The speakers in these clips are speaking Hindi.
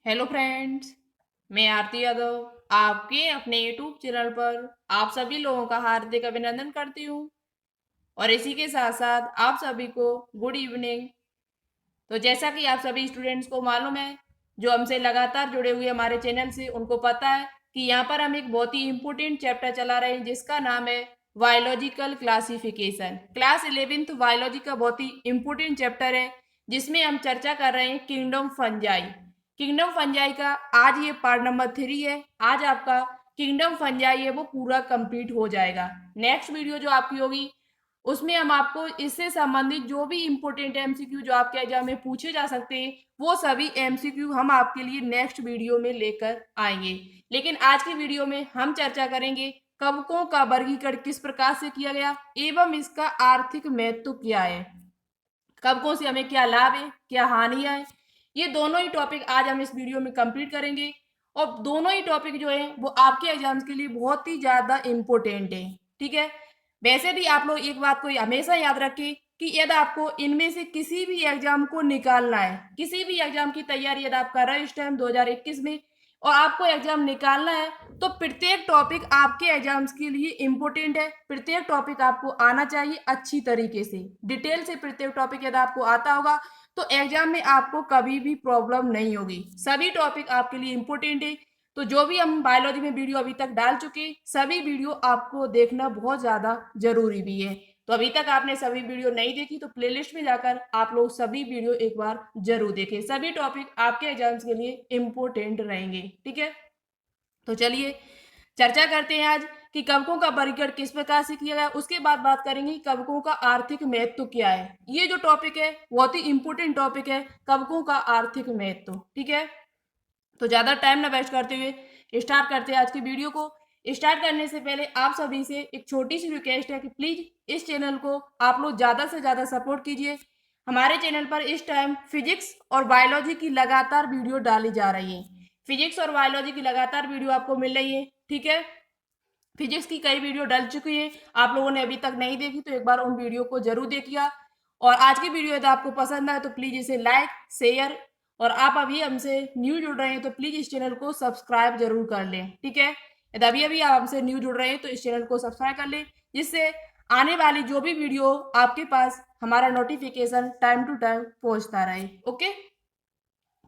Hello friends. मैं आरती यादव आपके अपने यूट्यूब चैनल पर आप सभी लोगों का हार्दिक अभिनंदन करती हूँ और इसी के साथ साथ आप सभी को गुड इवनिंग। तो जैसा कि आप सभी स्टूडेंट्स को मालूम है, जो हमसे लगातार जुड़े हुए हमारे चैनल से उनको पता है कि यहाँ पर हम एक बहुत ही इम्पोर्टेंट चैप्टर चला रहे हैं जिसका नाम है biological classification. Class 11th biology का बहुत ही इम्पोर्टेंट चैप्टर है जिसमें हम चर्चा कर रहे हैं किंगडम फंजाई। किंगडम फंजाई का आज ये पार्ट नंबर 3 है। आज आपका किंगडम फंजाई है वो पूरा कंप्लीट हो जाएगा। नेक्स्ट वीडियो जो आपकी होगी उसमें हम आपको इससे संबंधित जो भी इम्पोर्टेंट एमसीक्यू जो आपके एग्जाम में पूछे जा सकते हैं वो सभी एमसीक्यू हम आपके लिए नेक्स्ट वीडियो में लेकर आएंगे। लेकिन आज की वीडियो में हम चर्चा करेंगे कवकों का वर्गीकरण किस प्रकार से किया गया एवं इसका आर्थिक महत्व क्या है, कवकों से हमें क्या लाभ है क्या हानियां है। ये दोनों ही टॉपिक आज हम इस वीडियो में कंप्लीट करेंगे और दोनों ही टॉपिक जो है वो आपके एग्जाम्स के लिए बहुत ही ज्यादा इम्पोर्टेंट है। ठीक है। वैसे भी आप लोग एक बात को हमेशा याद रखें कि यदि आपको इनमें से किसी भी एग्जाम को निकालना है, किसी भी एग्जाम की तैयारी यदि आप कर रहे हैं इस टाइम 2021 में और आपको एग्जाम निकालना है तो प्रत्येक टॉपिक आपके एग्जाम्स के लिए इम्पोर्टेंट है। प्रत्येक टॉपिक आपको आना चाहिए अच्छी तरीके से, डिटेल से प्रत्येक टॉपिक यदि आपको आता होगा तो एग्जाम में आपको कभी भी प्रॉब्लम नहीं होगी। सभी टॉपिक आपके लिए इम्पोर्टेंट है। तो जो भी हम बायोलॉजी में वीडियो अभी तक डाल चुके सभी वीडियो आपको देखना बहुत ज्यादा जरूरी भी है। तो अभी तक आपने सभी वीडियो नहीं देखी तो प्लेलिस्ट में जाकर आप लोग सभी वीडियो एक बार जरूर देखें। सभी टॉपिक आपके एग्जाम्स के लिए इम्पोर्टेंट रहेंगे। ठीक है। तो चलिए चर्चा करते हैं आज कि कवकों का वर्गीकरण किस प्रकार से किया गया। उसके बाद बात करेंगे कवकों का आर्थिक महत्व क्या है। ये जो टॉपिक है बहुत ही इंपॉर्टेंट टॉपिक है, कवकों का आर्थिक महत्व। ठीक है। तो ज्यादा टाइम ना वेस्ट करते हुए स्टार्ट करते हैं आज की वीडियो को। स्टार्ट करने से पहले आप सभी से एक छोटी सी रिक्वेस्ट है कि प्लीज इस चैनल को आप लोग ज्यादा से ज्यादा सपोर्ट कीजिए। हमारे चैनल पर इस टाइम फिजिक्स और बायोलॉजी की लगातार वीडियो डाली जा रही है। फिजिक्स और बायोलॉजी की लगातार वीडियो आपको मिल रही है। ठीक है। फिजिक्स की कई वीडियो डल चुकी है, आप लोगों ने अभी तक नहीं देखी तो एक बार उन वीडियो को जरूर देखिएगा। और आज की वीडियो यदि आपको पसंद आए तो प्लीज इसे लाइक शेयर, और आप अभी हमसे न्यू जुड़ रहे हैं तो प्लीज इस चैनल को सब्सक्राइब जरूर कर लें। ठीक है। यदि अभी अभी आप हमसे न्यू जुड़ रहे हैं तो इस चैनल को सब्सक्राइब कर लें जिससे आने वाली जो भी वीडियो आपके पास हमारा नोटिफिकेशन टाइम टू टाइम पहुंचता रहे। ओके।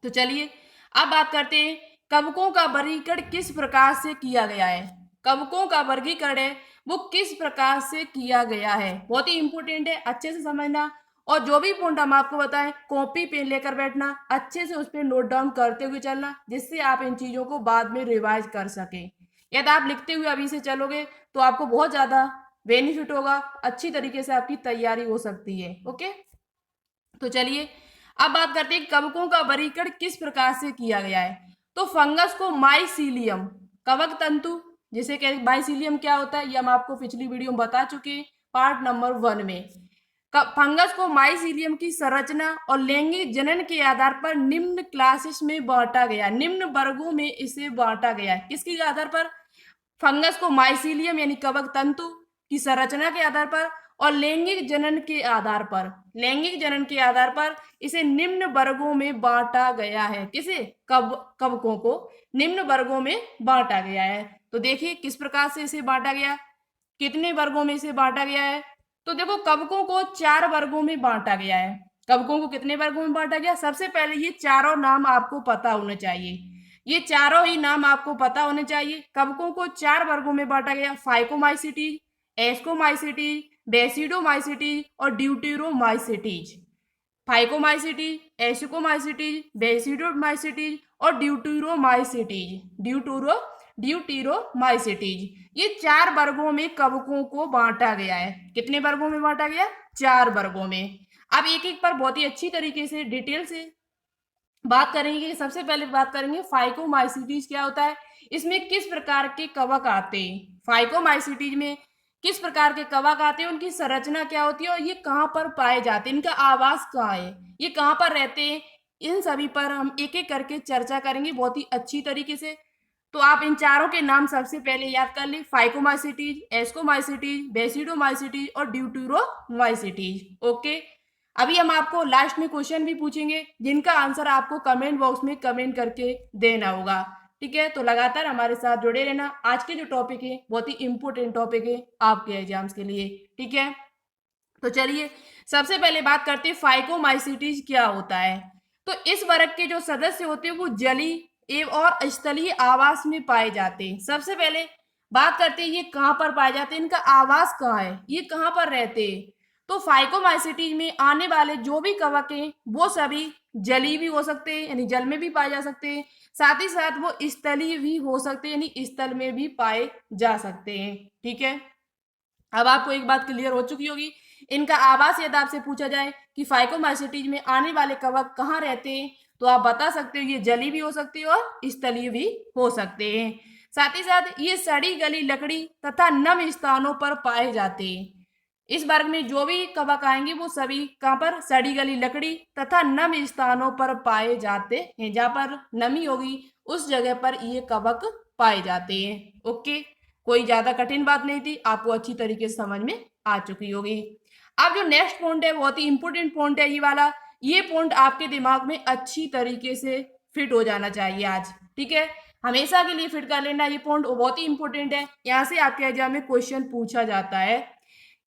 तो चलिए अब बात करते हैं कवकों का वर्गीकरण किस प्रकार से किया गया है। कवकों का वर्गीकरण है वो किस प्रकार से किया गया है, बहुत ही इंपॉर्टेंट है, अच्छे से समझना। और जो भी पॉइंट हम आपको बताएं कॉपी पेन लेकर बैठना, अच्छे से उस पर नोट डाउन करते हुए चलना जिससे आप इन चीजों को बाद में रिवाइज कर सकें। यदि आप लिखते हुए अभी से चलोगे तो आपको बहुत ज्यादा बेनिफिट होगा, अच्छी तरीके से आपकी तैयारी हो सकती है। ओके। तो चलिए अब बात करते हैं कवकों का वर्गीकरण किस प्रकार से किया गया है। तो फंगस को माइसीलियम, कवक तंतु जिसे कहते, माइसीलियम क्या होता है ये हम आपको पिछली वीडियो में बता चुके हैं पार्ट नंबर 1 में। फंगस को माइसीलियम की संरचना और लैंगिक जनन के आधार पर निम्न क्लासेस में बांटा गया, निम्न वर्गों में इसे बांटा गया है। किसके आधार पर? फंगस को माइसीलियम यानी कवक तंतु की संरचना के आधार पर और लैंगिक जनन के आधार पर, लैंगिक जनन के आधार पर इसे निम्न वर्गों में बांटा गया है। किसे? कवकों को निम्न वर्गों में बांटा गया है। तो देखिए किस प्रकार से इसे बांटा गया, कितने वर्गों में इसे बांटा गया है। तो देखो कवकों को 4 वर्गों में बांटा गया है। कवकों को कितने वर्गों में बांटा गया? सबसे पहले ये चारों नाम आपको पता होने चाहिए, ये चारों ही नाम आपको पता होने चाहिए। कवकों को 4 वर्गों में बांटा गया, फाइकोमाइसिटीज, एस्कोमाइसिटीज, बेसिडोमाइसिटीज और ड्यूटेरोमाइसिटीज। फाइकोमाइसिटीज, एस्कोमाइसिटीज, बेसिडोमाइसिटीज और ड्यूटेरोमाइसिटीज, ये 4 वर्गों में कवकों को बांटा गया है। कितने वर्गों में बांटा गया? 4 वर्गों में। अब एक एक पर बहुत ही अच्छी तरीके से डिटेल से बात करेंगे। सबसे पहले बात करेंगे फाइकोमाइसिटीज क्या होता है, इसमें किस प्रकार के कवक आते हैं। फाइकोमाइसिटीज में किस प्रकार के कवक आते हैं, उनकी संरचना क्या होती है और ये कहाँ पर पाए जाते हैं, इनका आवास कहाँ है, ये कहाँ पर रहते हैं, इन सभी पर हम एक एक करके चर्चा करेंगे बहुत ही अच्छी तरीके से। तो आप इन चारों के नाम सबसे पहले याद कर लें, फाइकोमाइसिटीज, एस्कोमाइसिटीज, बेसिडोमाइसिटीज और ड्यूटेरोमाइसिटीज। ओके। अभी हम आपको लास्ट में क्वेश्चन भी पूछेंगे जिनका आंसर आपको कमेंट बॉक्स में कमेंट करके देना होगा। ठीक है, तो लगातार हमारे साथ जुड़े रहना। आज के जो टॉपिक है बहुत ही इंपॉर्टेंट टॉपिक है आपके एग्जाम्स के लिए। ठीक है, तो चलिए सबसे पहले बात करते हैं फाइकोमाइसीटीज क्या होता है। तो इस वर्ग के जो सदस्य होते हैं वो जलीय एवं और स्थलीय आवास में पाए जाते हैं। सबसे पहले बात करते हैं ये कहाँ पर पाए जाते हैं, इनका आवास कहाँ है, ये कहाँ पर रहते हैं। तो फाइकोमाइसीटीज में आने वाले जो भी कवक हैं वो सभी जलीय भी हो सकते हैं, यानी जल में भी पाए जा सकते हैं, साथ ही साथ वो स्थलीय भी हो सकते हैं, यानी स्थल में भी पाए जा सकते हैं। ठीक है, अब आपको एक बात क्लियर हो चुकी होगी। इनका आवास यदि आपसे पूछा जाए कि फाइकोमाइसीटीज में आने वाले कवक कहाँ रहते हैं, तो आप बता सकते हो ये जली भी हो सकती है और स्थलीय भी हो सकते हैं। साथ ही साथ ये सड़ी गली लकड़ी तथा नम स्थानों पर पाए जाते हैं। इस वर्ग में जो भी कवक आएंगे वो सभी कहाँ पर, सड़ी गली लकड़ी तथा नम स्थानों पर पाए जाते हैं। जहां पर नमी होगी उस जगह पर ये कवक पाए जाते हैं। ओके, कोई ज्यादा कठिन बात नहीं थी, आपको अच्छी तरीके से समझ में आ चुकी होगी। अब जो नेक्स्ट पॉइंट है बहुत ही इंपोर्टेंट पॉइंट है ये वाला। ये पॉइंट आपके दिमाग में अच्छी तरीके से फिट हो जाना चाहिए आज। ठीक है, हमेशा के लिए फिट कर लेना, ये पॉइंट बहुत ही इंपॉर्टेंट है। यहाँ से आपके एग्जाम में क्वेश्चन पूछा जाता है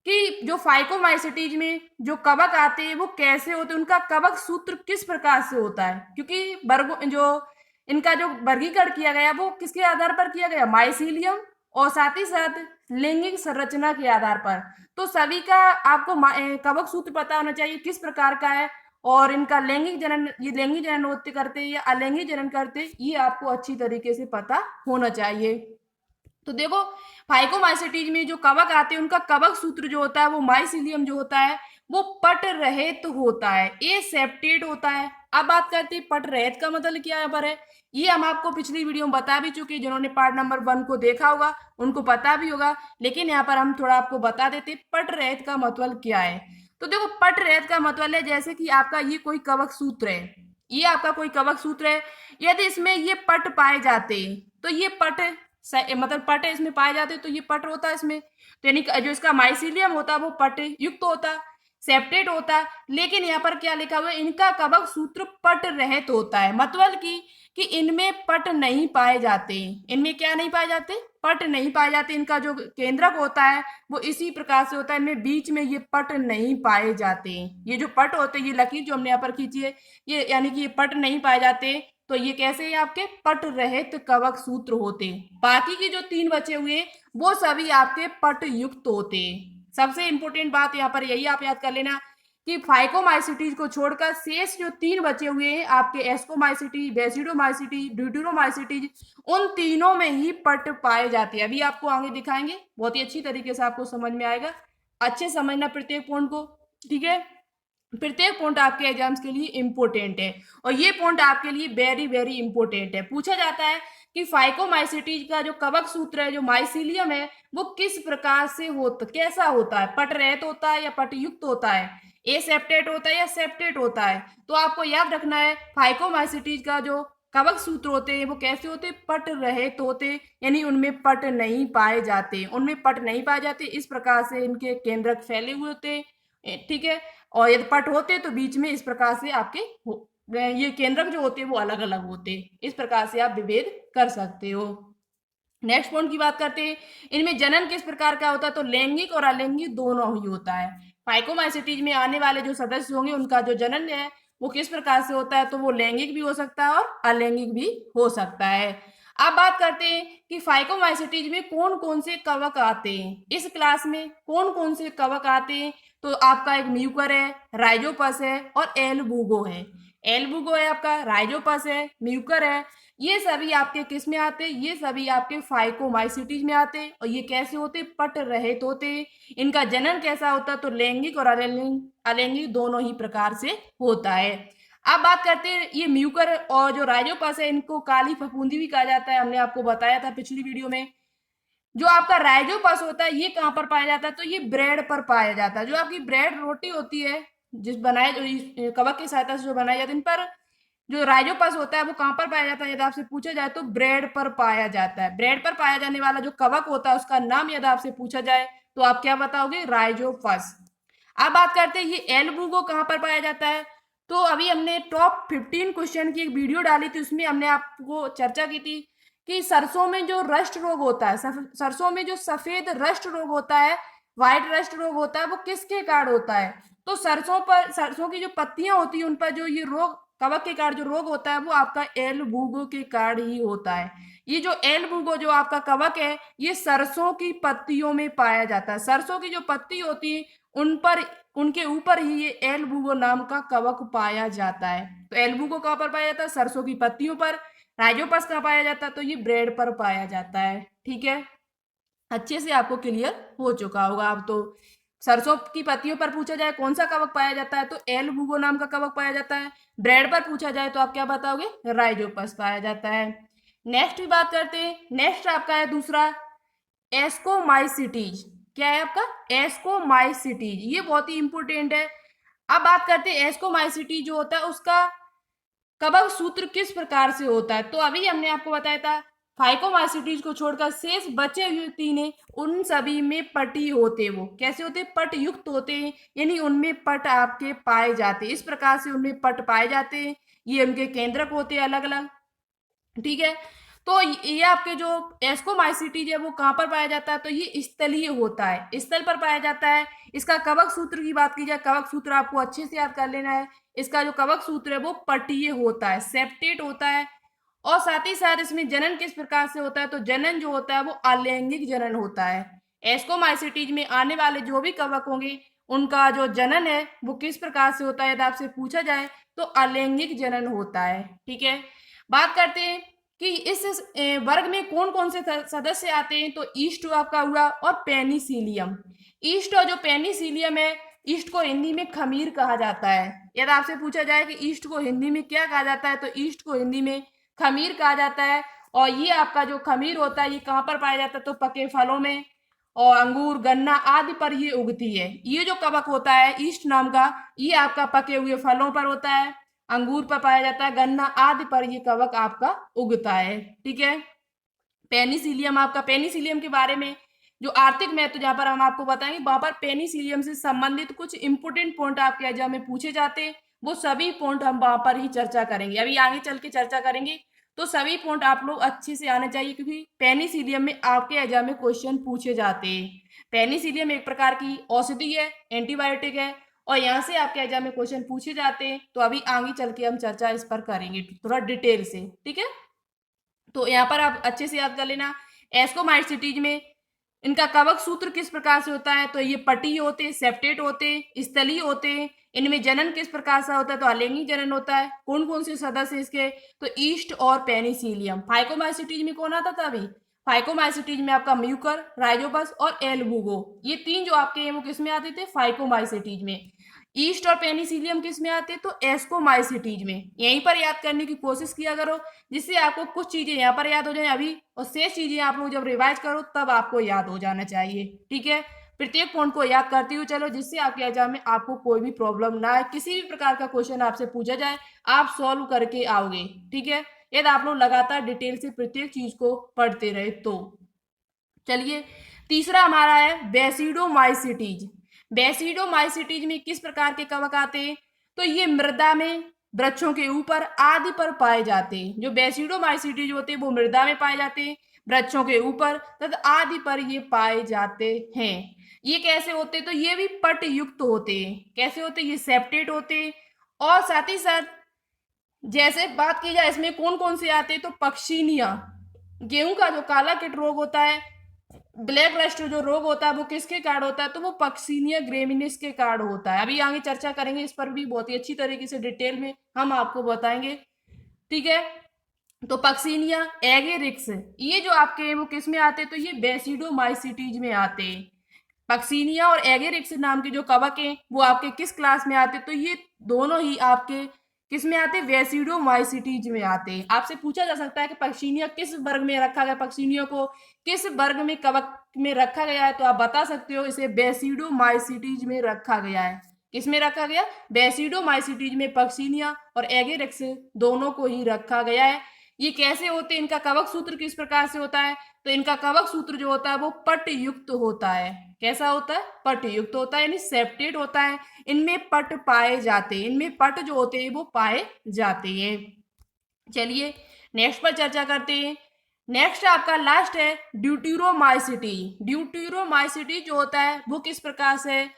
कि जो फाइकोमाइसीटीज में जो कवक आते हैं वो कैसे होते हैं, उनका कवक सूत्र किस प्रकार से होता है। क्योंकि वर्गो जो इनका जो वर्गीकरण किया गया वो किसके आधार पर किया गया, माइसीलियम और साथ ही साथ लैंगिक संरचना के आधार पर। तो सभी का आपको कवक सूत्र पता होना चाहिए किस प्रकार का है, और इनका लैंगिक जनन, ये लैंगिक जनन होते करते या अलैंगिक जनन करते, ये आपको अच्छी तरीके से पता होना चाहिए। तो देखो फाइकोमाइसीटीज में जो कवक आते हैं उनका कवक सूत्र जो होता है वो माइसिलियम जो होता है वो पट रहित होता है, ए सेप्टेट होता है। अब बात करते हैं पट रहित का मतलब क्या यहाँ पर है, ये हम आपको पिछली वीडियो में बता भी चुके हैं। जिन्होंने पार्ट नंबर 1 को देखा होगा उनको पता भी होगा, लेकिन यहाँ पर हम थोड़ा आपको बता देते पट रहित का मतलब क्या है। तो देखो पट रहित का मतलब है जैसे कि आपका ये कोई कवक सूत्र है, ये आपका कोई कवक सूत्र है, यदि इसमें ये पट पाए जाते तो ये पट मतलब पट इसमें पाए जाते हैं तो ये पट होता है इसमें। तो यानी जो इसका माइसीलियम होता है वो पट युक्त होता, सेप्टेट होता। लेकिन यहाँ पर क्या लिखा हुआ है, इनका कवक सूत्र पट रहित होता है, मतलब कि इनमें पट नहीं पाए जाते। इनमें क्या नहीं पाए जाते, पट नहीं पाए जाते। इनका जो केंद्रक होता है वो इसी प्रकार से होता है, इनमें बीच में ये पट नहीं पाए जाते। ये जो पट होते हैं, ये लकीर जो हमने यहाँ पर खींची है, ये यानी कि ये पट नहीं पाए जाते। तो ये कैसे है, आपके पट रहित कवक सूत्र होते। बाकी के जो 3 बचे हुए वो सभी आपके पट युक्त होते। सबसे इंपॉर्टेंट बात यहाँ पर यही आप याद कर लेना कि फाइकोमाइसीटीज को छोड़कर शेष जो 3 बचे हुए हैं आपके एस्कोमाइसीटीज, बेसिडोमाइसीटीज, ड्यूटेरोमाइसीटीज, उन तीनों में ही पट पाए जाते हैं। अभी आपको आगे दिखाएंगे, बहुत ही अच्छी तरीके से आपको समझ में आएगा। अच्छे समझना प्रत्येक पॉइंट को। ठीक है, प्रत्येक पॉइंट आपके एग्जाम्स के लिए इंपॉर्टेंट है, और ये पॉइंट आपके लिए वेरी वेरी इंपॉर्टेंट है। पूछा जाता है कि फाइकोमाइसीटीज का जो कवक सूत्र है, जो माइसीलियम है, वो किस प्रकार से होता, कैसा होता है, पट रहित होता है या पट युक्त होता है, ए सेप्टेट होता है या सेप्टेट होता है। तो आपको याद रखना है फाइकोमाइसीटीज का जो कवक सूत्र होते हैं वो कैसे होते, पट रहित होते, यानी उनमें पट नहीं पाए जाते, उनमें पट नहीं पाए जाते। इस प्रकार से इनके केंद्रक फैले हुए होते। ठीक है, और यदि पट होते तो बीच में इस प्रकार से आपके ये केंद्रक जो होते हैं वो अलग अलग होते। इस प्रकार से आप विभेद कर सकते हो। नेक्स्ट पॉइंट की बात करते हैं, इनमें जनन किस प्रकार का होता है, तो लैंगिक और अलैंगिक दोनों ही होता है। फाइकोमाइसीटीज में आने वाले जो सदस्य होंगे उनका जो जनन है वो किस प्रकार से होता है, तो वो लैंगिक भी हो सकता है और अलैंगिक भी हो सकता है। अब बात करते हैं कि फाइकोमाइसीटीज में कौन कौन से कवक आते हैं, इस क्लास में कौन कौन से कवक आते हैं। तो आपका एक म्यूकर है, राइजोपस है और एलबुगो है। एलबुगो है आपका, राइजोपस है, म्यूकर है, ये सभी आपके किस में आते, ये सभी आपके फाइकोमाइसीटीज में आते। और ये कैसे होते, पट रहित होते। इनका जनन कैसा होता, तो लैंगिक और अलैंगिक दोनों ही प्रकार से होता है। अब बात करते हैं ये म्यूकर और जो राइजोपस है, इनको काली फफूंदी भी कहा जाता है, हमने आपको बताया था पिछली वीडियो में। जो आपका राइजोपस होता है ये कहाँ पर पाया जाता है, तो ये ब्रेड पर पाया जाता है। जो आपकी ब्रेड रोटी होती है जिस बनाए जो इस कवक की सहायता से जो बनाई जाती है, इन पर जो राइजोपस होता है वो कहाँ पर पाया जाता है, यदि आपसे पूछा जाए तो ब्रेड पर पाया जाता है। ब्रेड पर पाया जाने वाला जो कवक होता है उसका नाम यदि आपसे पूछा जाए तो आप क्या बताओगे, राइजोपस। अब बात करते हैं ये एल बूगो कहाँ पर पाया जाता है। तो अभी हमने टॉप 15 क्वेश्चन की एक वीडियो डाली थी, उसमें हमने आपको चर्चा की थी कि सरसों में जो रस्ट रोग होता है, सरसों में जो सफेद रस्ट रोग होता है, व्हाइट रस्ट रोग होता है, वो किसके कारण होता है। तो सरसों पर, सरसों की जो पत्तियां होती है उन पर जो ये रोग, कवक के कारण जो रोग होता है, वो आपका एल बूगो के कारण ही होता है। ये जो एल बूगो जो आपका कवक है, ये सरसों की पत्तियों में पाया जाता है। सरसों की जो पत्ती होती है उन पर, उनके ऊपर ही ये एल बूगो नाम का कवक पाया जाता है। तो एल बूगो कहाँ पर पाया जाता है, सरसों की पत्तियों पर। राइजोपस कहाँ पाया जाता है, तो ये ब्रेड पर पाया जाता है। ठीक है, अच्छे से आपको क्लियर हो चुका होगा अब तो। सरसों की पत्तियों पर पूछा जाए कौन सा कवक पाया जाता है, तो एल बूगो नाम का कवक पाया जाता है। ब्रेड पर पूछा जाए तो आप क्या बताओगे, राइजोपस पाया जाता है। नेक्स्ट भी बात करते हैं। नेक्स्ट आपका है दूसरा एस्कोमाइसिटीज। क्या है आपका, एस्कोमाइसिटीज, ये बहुत ही इंपॉर्टेंट है। अब बात करते हैं एस्कोमाइसिटीज जो होता है उसका कवक सूत्र किस प्रकार से होता है। तो अभी हमने आपको बताया था फाइकोमाइसिटीज को छोड़कर शेष बचे हुए तीन है, उन सभी में पटी होते हैं। वो कैसे होते हैं, पट युक्त होते हैं, यानी उनमें पट आपके पाए जाते हैं। इस प्रकार से उनमें पट पाए जाते हैं, ये उनके केंद्रक होते हैं अलग अलग। ठीक है, तो ये आपके जो एस्कोमाइसिटीज है वो कहाँ पर पाया जाता है, तो ये स्थलीय होता है, स्थल पर पाया जाता है। इसका कवक सूत्र की बात की जाए, कवक सूत्र आपको अच्छे से याद कर लेना है। इसका जो कवक सूत्र है वो पटीय होता है, सेप्टेट होता है। और साथ ही साथ इसमें जनन किस प्रकार से होता है, तो जनन जो होता है वो अलैंगिक जनन होता है। एस्कोमाइसिटीज में आने वाले जो भी कवक होंगे उनका जो जनन है वो किस प्रकार से होता है, यदि आपसे पूछा जाए तो अलैंगिक जनन होता है। ठीक है, बात करते हैं कि इस वर्ग में कौन कौन से सदस्य आते हैं, तो ईस्ट आपका हुआ और पेनिसिलियम। ईस्ट और जो पेनिसिलियम है, ईस्ट को हिंदी में खमीर कहा जाता है। यदि आपसे पूछा जाए कि ईस्ट को हिंदी में क्या कहा जाता है, तो ईस्ट को हिंदी में खमीर कहा जाता है। और ये आपका जो खमीर होता है ये कहाँ पर पाया जाता है, तो पके फलों में और अंगूर गन्ना आदि पर ये उगती है। ये जो कवक होता है ईस्ट नाम का, ये आपका पके हुए फलों पर होता है, अंगूर पर पाया जाता है, गन्ना आदि पर ये कवक आपका उगता है। ठीक है, पेनिसिलियम, आपका पेनिसिलियम के बारे में जो आर्थिक महत्व जहां पर हम आपको बताएंगे, वहां पर पेनिसिलियम से संबंधित कुछ इंपोर्टेंट पॉइंट आपके एग्जाम में पूछे जाते हैं, वो सभी पॉइंट हम वहां पर ही चर्चा करेंगे। अभी आगे चल के चर्चा करेंगे, तो सभी पॉइंट आप लोग अच्छे से आने चाहिए, क्योंकि पेनिसिलियम में आपके एग्जाम में क्वेश्चन पूछे जाते हैं। पेनिसिलियम एक प्रकार की औषधि है, एंटीबायोटिक है, और यहाँ से आपके एग्जाम में क्वेश्चन पूछे जाते हैं। तो अभी आगे चल के हम चर्चा इस पर करेंगे थोड़ा डिटेल से। ठीक है, तो यहाँ पर आप अच्छे से याद कर लेना, एस्कोमाइसिटीज में इनका कवक सूत्र किस प्रकार से होता है, तो ये पटी होते, सेप्टेट होते, स्थलीय होते। इनमें जनन किस प्रकार से होता है, तो अलैंगिक जनन होता है। कौन कौन से सदस्य इसके, तो ईस्ट और पेनिसिलियम। फाइकोमाइसिटीज में कौन आता था अभी, फाइकोमाइसिटीज में आपका म्यूकर, राइजोपस और एल्बुगो, ये तीन जो आपके हैं वो किस में आते थे, फाइकोमाइसिटीज में। ईस्ट और पेनिसिलियम किस में आते, तो एस्कोमाइसिटीज में। यहीं पर याद करने की कोशिश किया करो, जिससे आपको कुछ चीजें यहाँ पर याद हो जाए अभी, और शेष चीजें आप लोग जब रिवाइज करो तब आपको याद हो जाना चाहिए। ठीक है, प्रत्येक पॉइंट को याद करते हुए चलो, जिससे आपके एग्जाम में आपको कोई भी प्रॉब्लम ना आए, किसी भी प्रकार का क्वेश्चन आपसे पूछा जाए आप सॉल्व करके आओगे। ठीक है, यदि आप लोग लगातार डिटेल से प्रत्येक चीज को पढ़ते रहे तो। चलिए, तीसरा हमारा है बेसिडोमाइसिटीज। बेसिडोमाइसिटीज में किस प्रकार के कवक आते हैं, तो ये मृदा में, वृक्षों के ऊपर आदि पर पाए जाते हैं। जो बेसिडोमाइसिटीज होते हैं वो मृदा में पाए जाते हैं, वृक्षों के ऊपर तथा आदि पर ये पाए जाते हैं। ये कैसे होते हैं, तो ये भी पट युक्त होते हैं। कैसे होते हैं, ये सेप्टेट होते हैं। और साथ ही साथ जैसे बात की जाए इसमें कौन कौन से आते हैं, तो पक्षीनिया, गेहूं का जो काला कीट रोग होता है, ब्लैक रस्ट जो रोग होता है वो किसके कारण होता है, तो वो पक्सीनिया ग्रेमिनिस के कारण होता है। अभी आगे चर्चा करेंगे इस पर भी बहुत ही अच्छी तरीके से डिटेल में हम आपको बताएंगे। ठीक है, तो पक्सीनिया एगेरिक्स, ये जो आपके हैं वो किस में आते हैं, तो ये बेसिडोमाइसिटीज में आते हैं। पक्सीनिया और एगेरिक्स नाम के जो कवक हैं वो आपके किस क्लास में आते हैं, तो ये दोनों ही आपके किस में आते हैं, वेसिडोमाइसिटीज में आते हैं। आपसे पूछा जा सकता है कि पक्सीनिया किस वर्ग में रखा गया, पक्सीनिया को किस वर्ग में कवक में रखा गया है, तो आप बता सकते हो इसे बेसिडोमाइसिटीज में रखा गया है। किस में रखा गया, बेसिडोमाइसिटीज में पक्सीनिया और एगेरिक्स दोनों को ही रखा गया है। ये कैसे होते हैं, इनका कवक सूत्र किस प्रकार से होता है, तो इनका कवक सूत्र जो होता है वो पट युक्त होता है। कैसा होता है? पट युक्त होता है, यानी सेप्टेड होता है। इनमें पट पाए जाते हैं, इनमें पट जो होते हैं वो पाए जाते हैं। चलिए नेक्स्ट पर चर्चा करते हैं। नेक्स्ट आपका लास्ट है ड्यूटेरोमाइसिटी। ड्यूटेरोमाइसिटी जो होता है वो किस प्रकार से है?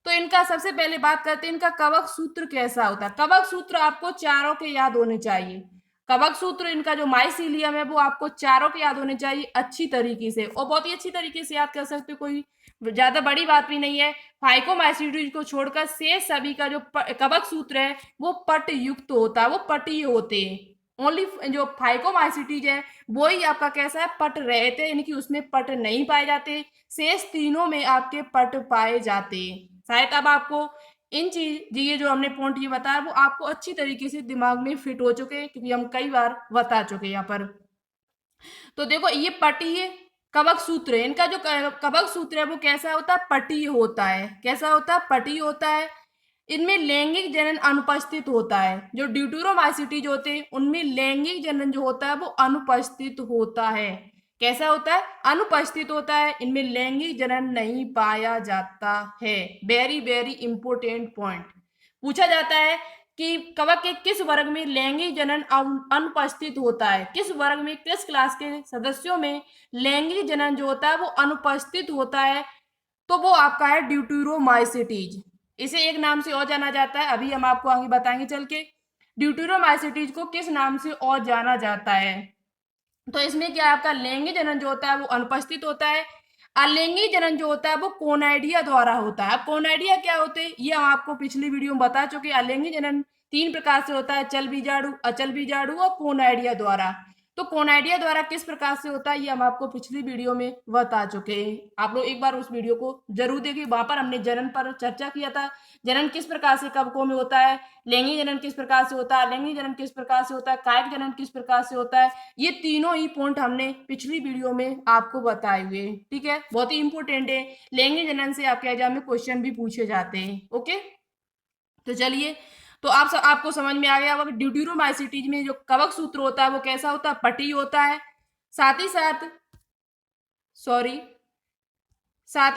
तो इनका सबसे पहले बात करते हैं, इनका कवक सूत्र कैसा होता है। कवक सूत्र आपको चारों के याद होने चाहिए। कवक सूत्र इनका जो माइसीलियम है वो आपको चारों के याद होने चाहिए अच्छी तरीके से, और बहुत ही अच्छी तरीके से याद कर सकते हो, कोई ज्यादा बड़ी बात भी नहीं है। फाइकोमाइसीटी को छोड़कर शेष सभी का जो कवक सूत्र है वो पट युक्त होता है, वो पटीय होते हैं। ओनली जो फाइकोमाइसिटीज है वो ही आपका कैसा है? पट रहते हैं, यानी कि उसमें पट नहीं पाए जाते। शेष तीनों में आपके पट पाए जाते हैं। शायद अब आपको इन चीज ये जो हमने पॉइंट ये बताया वो आपको अच्छी तरीके से दिमाग में फिट हो चुके हैं, क्योंकि हम कई बार बता चुके हैं यहाँ पर। तो देखो ये पटीय कवक सूत्र है, इनका जो कवक सूत्र है वो कैसा होता है? पटीय होता है। कैसा होता है? पटीय होता है। इनमें लैंगिक जनन अनुपस्थित होता है। जो ड्यूटेरोमाइसिटीज होते हैं उनमें लैंगिक जनन जो होता है वो अनुपस्थित होता है। कैसा होता है? अनुपस्थित होता है। इनमें लैंगिक जनन नहीं पाया जाता है। वेरी वेरी इंपोर्टेंट पॉइंट पूछा जाता है कि कवक के किस वर्ग में लैंगिक जनन अनुपस्थित होता है, किस वर्ग में, किस क्लास के सदस्यों में लैंगिक जनन जो होता है वो अनुपस्थित होता है। तो वो आपका है ड्यूटेरोमाइसिटीज। इसे एक नाम से और जाना जाता है, अभी हम आपको आगे बताएंगे चल के ड्यूटेरोमाइसिटीज को किस नाम से और जाना जाता है। तो इसमें क्या है? आपका लैंगिक जनन जो होता है वो अनुपस्थित होता है। अलैंगिक जनन जो होता है वो कोनाइडिया द्वारा होता है। अब कोनाइडिया क्या होते हैं ये हम आपको पिछली वीडियो में बता चुके हैं। अलैंगिक जनन तीन प्रकार से होता है, चल बीजाणु, अचल बीजाणु और कोनाइडिया द्वारा। तो कोनाइडिया द्वारा किस प्रकार से होता है ये हम आपको पिछली वीडियो में बता चुके हैं। आप लोग एक बार उस वीडियो को जरूर देखिए, वहां पर हमने जनन पर चर्चा किया था। जनन किस प्रकार से कवकों में होता है, लैंगिक जनन किस प्रकार से होता है, अलैंगिक जनन किस प्रकार से होता है, कायिक जनन किस प्रकार से होता है। ये तीनों ही पॉइंट हमने पिछली वीडियो में आपको बताए हुए हैं। ठीक है, बहुत ही इंपॉर्टेंट है। लैंगिक जनन से आपके एग्जाम में क्वेश्चन भी पूछे जाते हैं। ओके, तो चलिए, तो आपको समझ में आ गया होगा ड्यूटेरोमाइसिटीज में जो कवक सूत्र होता है वो कैसा होता है? पटी होता है। साथ ही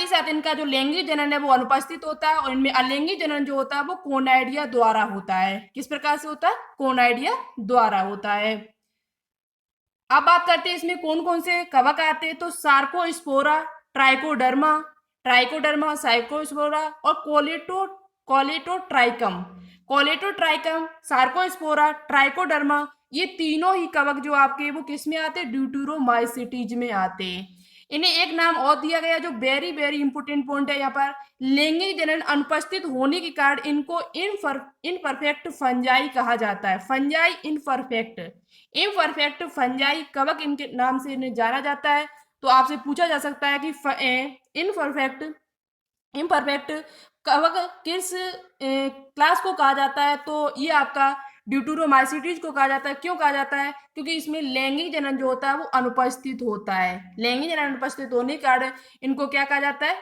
साथ इनका जो लैंगिक जनन है वो अनुपस्थित होता है, और इनमें अलैंगिक जनन जो होता है वो कोनाइडिया द्वारा होता है। किस प्रकार से होता है? कोनाइडिया द्वारा होता है। अब बात करते हैं इसमें कौन कौन से कवक आते हैं। तो सार्कोस्पोरा, ट्राइकोडर्मा, साइकोस्पोरा और कोलेटोट्राइकम। कोलेटोट्राइकम, सार्कोस्पोरा, ट्राइकोडर्मा, ये तीनों ही कवक जो आपके वो किस में आते हैं? ड्यूटेरोमाइसिटीज में आते हैं। इन्हें एक नाम और दिया गया जो वेरी वेरी इंपोर्टेंट पॉइंट है यहाँ पर, लैंगिक जनन अनुपस्थित होने के कारण इनको इनपरफेक्ट फंजाई कहा जाता है। फंजाई इनपरफेक्ट, इम्परफेक्ट फंजाई कवक इनके नाम से इन्हें जाना जाता है। तो आपसे पूछा जा सकता है कि इनपरफेक्ट इम्परफेक्ट कवक किस क्लास को कहा जाता है? तो ये आपका ड्यूटेरोमाइसिटीज को कहा जाता है। क्यों कहा जाता है? क्योंकि इसमें लैंगिक जनन जो होता है वो अनुपस्थित होता है। लैंगिक जनन अनुपस्थित होने के कारण इनको क्या कहा जाता है?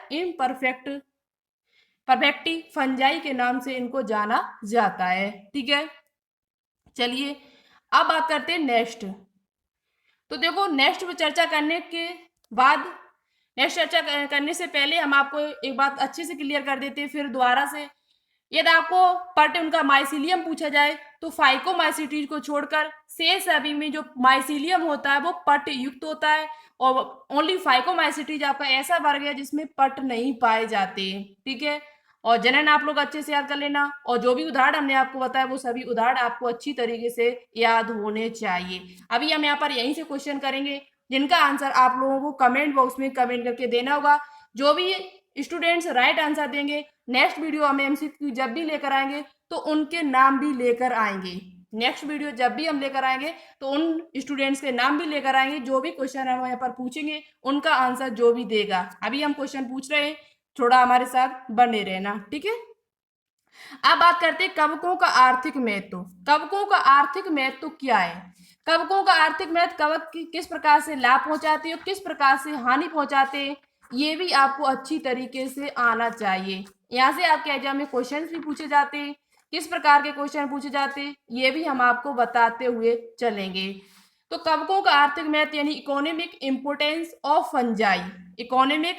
परफेक्टी फंजाई के नाम से इनको जाना जाता है। ठीक है, चलिए अब बात करते हैं नेक्स्ट। तो देखो नेक्स्ट पे चर्चा करने के बाद, नेक्स्ट चर्चा करने से पहले हम आपको एक बात अच्छे से क्लियर कर देते हैं फिर दोबारा से। यदि आपको पट उनका माइसिलियम पूछा जाए तो फाइकोमाइसिटीज को छोड़कर शेष सभी में जो माइसिलियम होता है वो पट युक्त होता है, और ओनली फाइकोमाइसिटीज आपका ऐसा वर्ग है जिसमें पट नहीं पाए जाते। ठीक है, और जनन आप लोग अच्छे से याद कर लेना, और जो भी उदाहरण हमने आपको बताया वो सभी उदाहरण आपको अच्छी तरीके से याद होने चाहिए। अभी हम यहाँ पर यहीं से क्वेश्चन करेंगे जिनका आंसर आप लोगों को कमेंट बॉक्स में कमेंट करके देना होगा। जो भी स्टूडेंट्स राइट आंसर देंगे, नेक्स्ट वीडियो हम एमसीक्यू जब भी लेकर आएंगे तो उनके नाम भी लेकर आएंगे। नेक्स्ट वीडियो जब भी हम लेकर आएंगे तो उन स्टूडेंट्स के नाम भी लेकर आएंगे, जो भी क्वेश्चन हम यहाँ पर पूछेंगे उनका आंसर जो भी देगा। अभी हम क्वेश्चन पूछ रहे हैं, थोड़ा हमारे साथ बने रहना। ठीक है, अब बात करते हैं कवकों का आर्थिक महत्व। कवकों का आर्थिक महत्व क्या है? कवकों का आर्थिक महत्व, कवक किस प्रकार से लाभ पहुंचाते हैं और किस प्रकार से हानि पहुंचाते हैं, ये भी आपको अच्छी तरीके से आना चाहिए। यहाँ से आपके एग्जाम में क्वेश्चन भी पूछे जाते हैं, किस प्रकार के क्वेश्चन पूछे जाते हैं ये भी हम आपको बताते हुए चलेंगे। तो कवकों का आर्थिक महत्व यानी economic importance of fungi, economic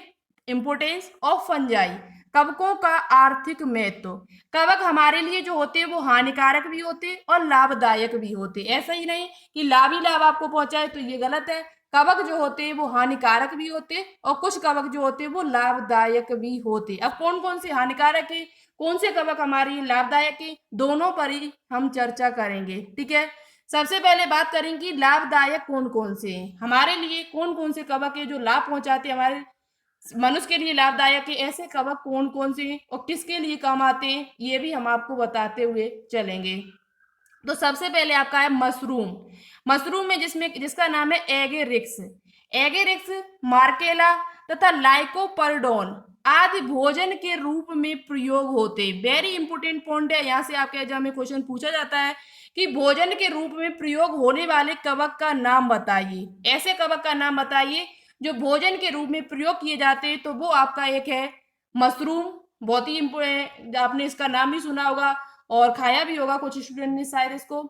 importance of fungi, कवकों का आर्थिक महत्व। कवक हमारे लिए जो होते हैं वो हानिकारक भी होते हैं और लाभदायक भी होते हैं। ऐसा ही नहीं कि लाभ ही लाभ आपको पहुंचाए, तो ये गलत है। कवक जो होते हैं वो हानिकारक भी होते हैं और कुछ कवक जो होते हैं वो लाभदायक भी होते हैं। अब कौन कौन से हानिकारक है, कौन से कवक हमारे लिए लाभदायक है, दोनों पर ही हम चर्चा करेंगे। ठीक है, सबसे पहले बात करेंगे लाभदायक कौन कौन से हैं, हमारे लिए कौन कौन से कवक है जो लाभ पहुंचाते हैं, हमारे मनुष्य के लिए लाभदायक है। ऐसे कवक कौन कौन से हैं और किसके लिए काम आते हैं, ये भी हम आपको बताते हुए चलेंगे। तो सबसे पहले आपका है मशरूम। मशरूम में जिसका नाम है एगेरिक्स। एगेरिक्स, मार्केला तथा लाइकोपर्डोन आदि भोजन के रूप में प्रयोग होते। वेरी इंपोर्टेंट पॉइंट है, यहाँ से आपके एग्जाम में क्वेश्चन पूछा जाता है कि भोजन के रूप में प्रयोग होने वाले कवक का नाम बताइए। ऐसे कवक का नाम बताइए जो भोजन के रूप में प्रयोग किए जाते हैं। तो वो आपका एक है मशरूम, बहुत ही इम्पोर्टेंट, आपने इसका नाम भी सुना होगा और खाया भी होगा कुछ स्टूडेंट ने शायद इसको,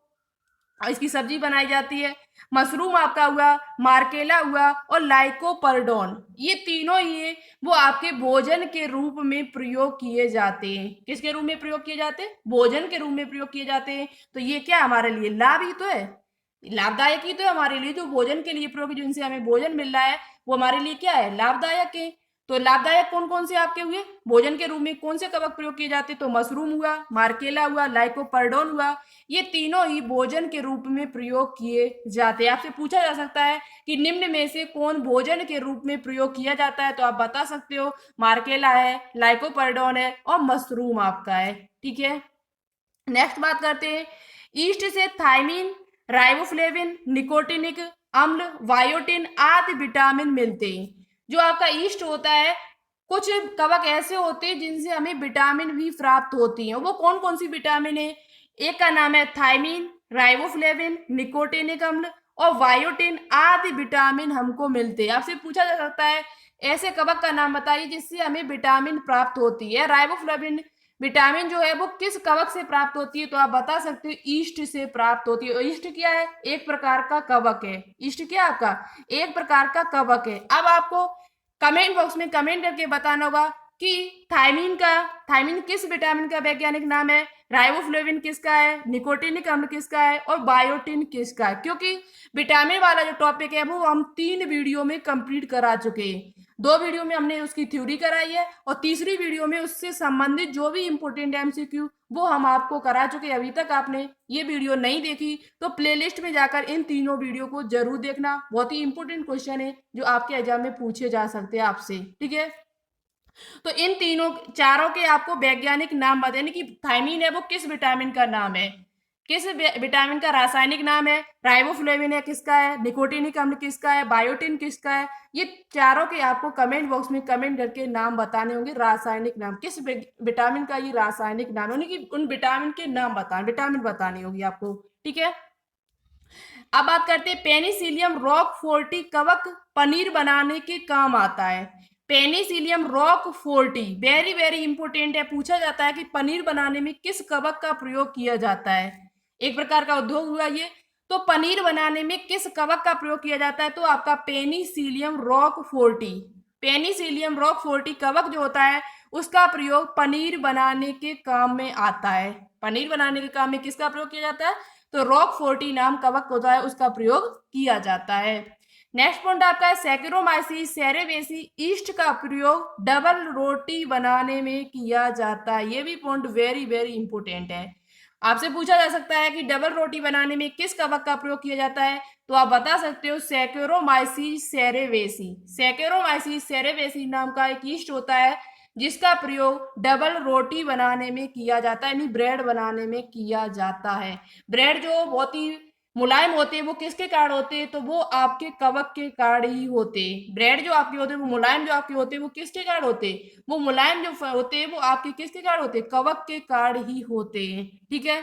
इसकी सब्जी बनाई जाती है। मशरूम आपका हुआ, मार्केला हुआ और लाइकोपर्डोन, ये तीनों ही वो आपके भोजन के रूप में प्रयोग किए जाते हैं। किसके रूप में प्रयोग किए जाते हैं, भोजन के रूप में प्रयोग किए जाते हैं। तो ये क्या हमारे लिए लाभ ही तो है, लाभदायक ही तो है हमारे लिए। जो भोजन के लिए प्रयोग, जिनसे हमें भोजन मिल रहा है वो हमारे लिए क्या है, लाभदायक है। तो लाभदायक कौन कौन से आपके हुए, भोजन के रूप में कौन से कवक प्रयोग किए जाते हैं, तो मशरूम हुआ, मार्केला हुआ, लाइकोपर्डोन हुआ, ये तीनों ही भोजन के रूप में प्रयोग किए जाते हैं। आपसे पूछा जा सकता है कि निम्न में से कौन भोजन के रूप में प्रयोग किया जाता है, तो आप बता सकते हो मार्केला है, लाइकोपर्डोन है और मशरूम आपका है। ठीक है, नेक्स्ट बात करते हैं, ईस्ट से थायमिन, राइबोफ्लेविन, निकोटिनिक अम्ल, बायोटिन आदि विटामिन मिलते हैं। जो आपका ईस्ट होता है, कुछ कवक ऐसे होते हैं जिनसे हमें विटामिन भी प्राप्त होती है। वो कौन कौन सी विटामिन है, एक का नाम है थायमिन, राइबोफ्लेविन, निकोटिनिक अम्ल और बायोटिन आदि विटामिन हमको मिलते हैं। आपसे पूछा जा सकता है ऐसे कवक का नाम बताइए जिससे हमें विटामिन प्राप्त होती है। राइबोफ्लेविन विटामिन जो है वो किस कवक से प्राप्त होती है, तो आप बता सकते हो ईस्ट से प्राप्त होती है। ईस्ट क्या है, एक प्रकार का कवक है। ईस्ट क्या आपका, एक प्रकार का कवक है। अब आपको कमेंट बॉक्स में कमेंट करके बताना होगा कि थायमिन किस विटामिन का वैज्ञानिक नाम है, राइबोफ्लेविन किसका है, निकोटिनिक अम्ल किसका है और बायोटिन किसका है। क्योंकि विटामिन वाला जो टॉपिक है वो हम 3 वीडियो में कंप्लीट करा चुके हैं। 2 वीडियो में हमने उसकी थ्योरी कराई है और तीसरी वीडियो में उससे संबंधित जो भी इंपोर्टेंट एमसीक्यू वो हम आपको करा चुके हैं। अभी तक आपने ये वीडियो नहीं देखी तो प्लेलिस्ट में जाकर इन तीनों वीडियो को जरूर देखना। बहुत ही इंपोर्टेंट क्वेश्चन है जो आपके एग्जाम में पूछे जा सकते हैं आपसे। ठीक है, तो इन तीनों चारों के आपको वैज्ञानिक नाम बताने कि थायमिन है वो किस विटामिन का नाम है, किस विटामिन का रासायनिक नाम है, राइबोफ्लेविन है किसका है, निकोटिनिक अम्ल किसका है, बायोटिन किसका है। ये चारों के आपको कमेंट बॉक्स में कमेंट करके नाम बताने होंगे, रासायनिक नाम, किस विटामिन का ये रासायनिक नाम है, उनकी उन विटामिन के नाम बताने, विटामिन बतानी होगी आपको। ठीक है, अब बात करते हैं पेनिसिलियम रॉकफोर्टी कवक पनीर बनाने के काम आता है। Penicillium Roquefort very very important है, पूछा जाता है कि पनीर बनाने में किस कवक का प्रयोग किया जाता है। एक प्रकार का उद्योग हुआ ये, तो पनीर बनाने में किस कवक का प्रयोग किया जाता है, तो आपका पेनिसिलियम रॉकफोर्टी। पेनिसिलियम रॉकफोर्टी कवक जो होता है उसका प्रयोग पनीर बनाने के काम में आता है। पनीर बनाने के काम में किसका प्रयोग किया जाता है, तो रॉकफोर्टी नाम कवक होता है उसका प्रयोग किया जाता है। नेक्स्ट पॉइंट आपका है सैकेरोमाइसीस सेरेवेसी ईस्ट का प्रयोग डबल रोटी बनाने में किया जाता है। ये भी पॉइंट वेरी वेरी इंपोर्टेंट है, आपसे पूछा जा सकता है कि डबल रोटी बनाने में किस कवक का प्रयोग किया जाता है, तो आप बता सकते हो सैकेरोमाइसीस सेरेवेसी। सैकेरोमाइसीस सेरेवेसी नाम का एक ईस्ट होता है जिसका प्रयोग डबल रोटी बनाने में किया जाता है, यानी ब्रेड बनाने में किया जाता है। ब्रेड जो बहुत ही मुलायम होते हैं वो किसके कारण होते हैं, तो वो आपके कवक के कारण ही होते हैं। ब्रेड जो आपके होते हैं वो मुलायम जो आपके होते हैं वो किसके कारण होते हैं, वो मुलायम जो होते हैं वो आपके किसके कारण होते हैं, कवक के कारण ही होते हैं। ठीक है,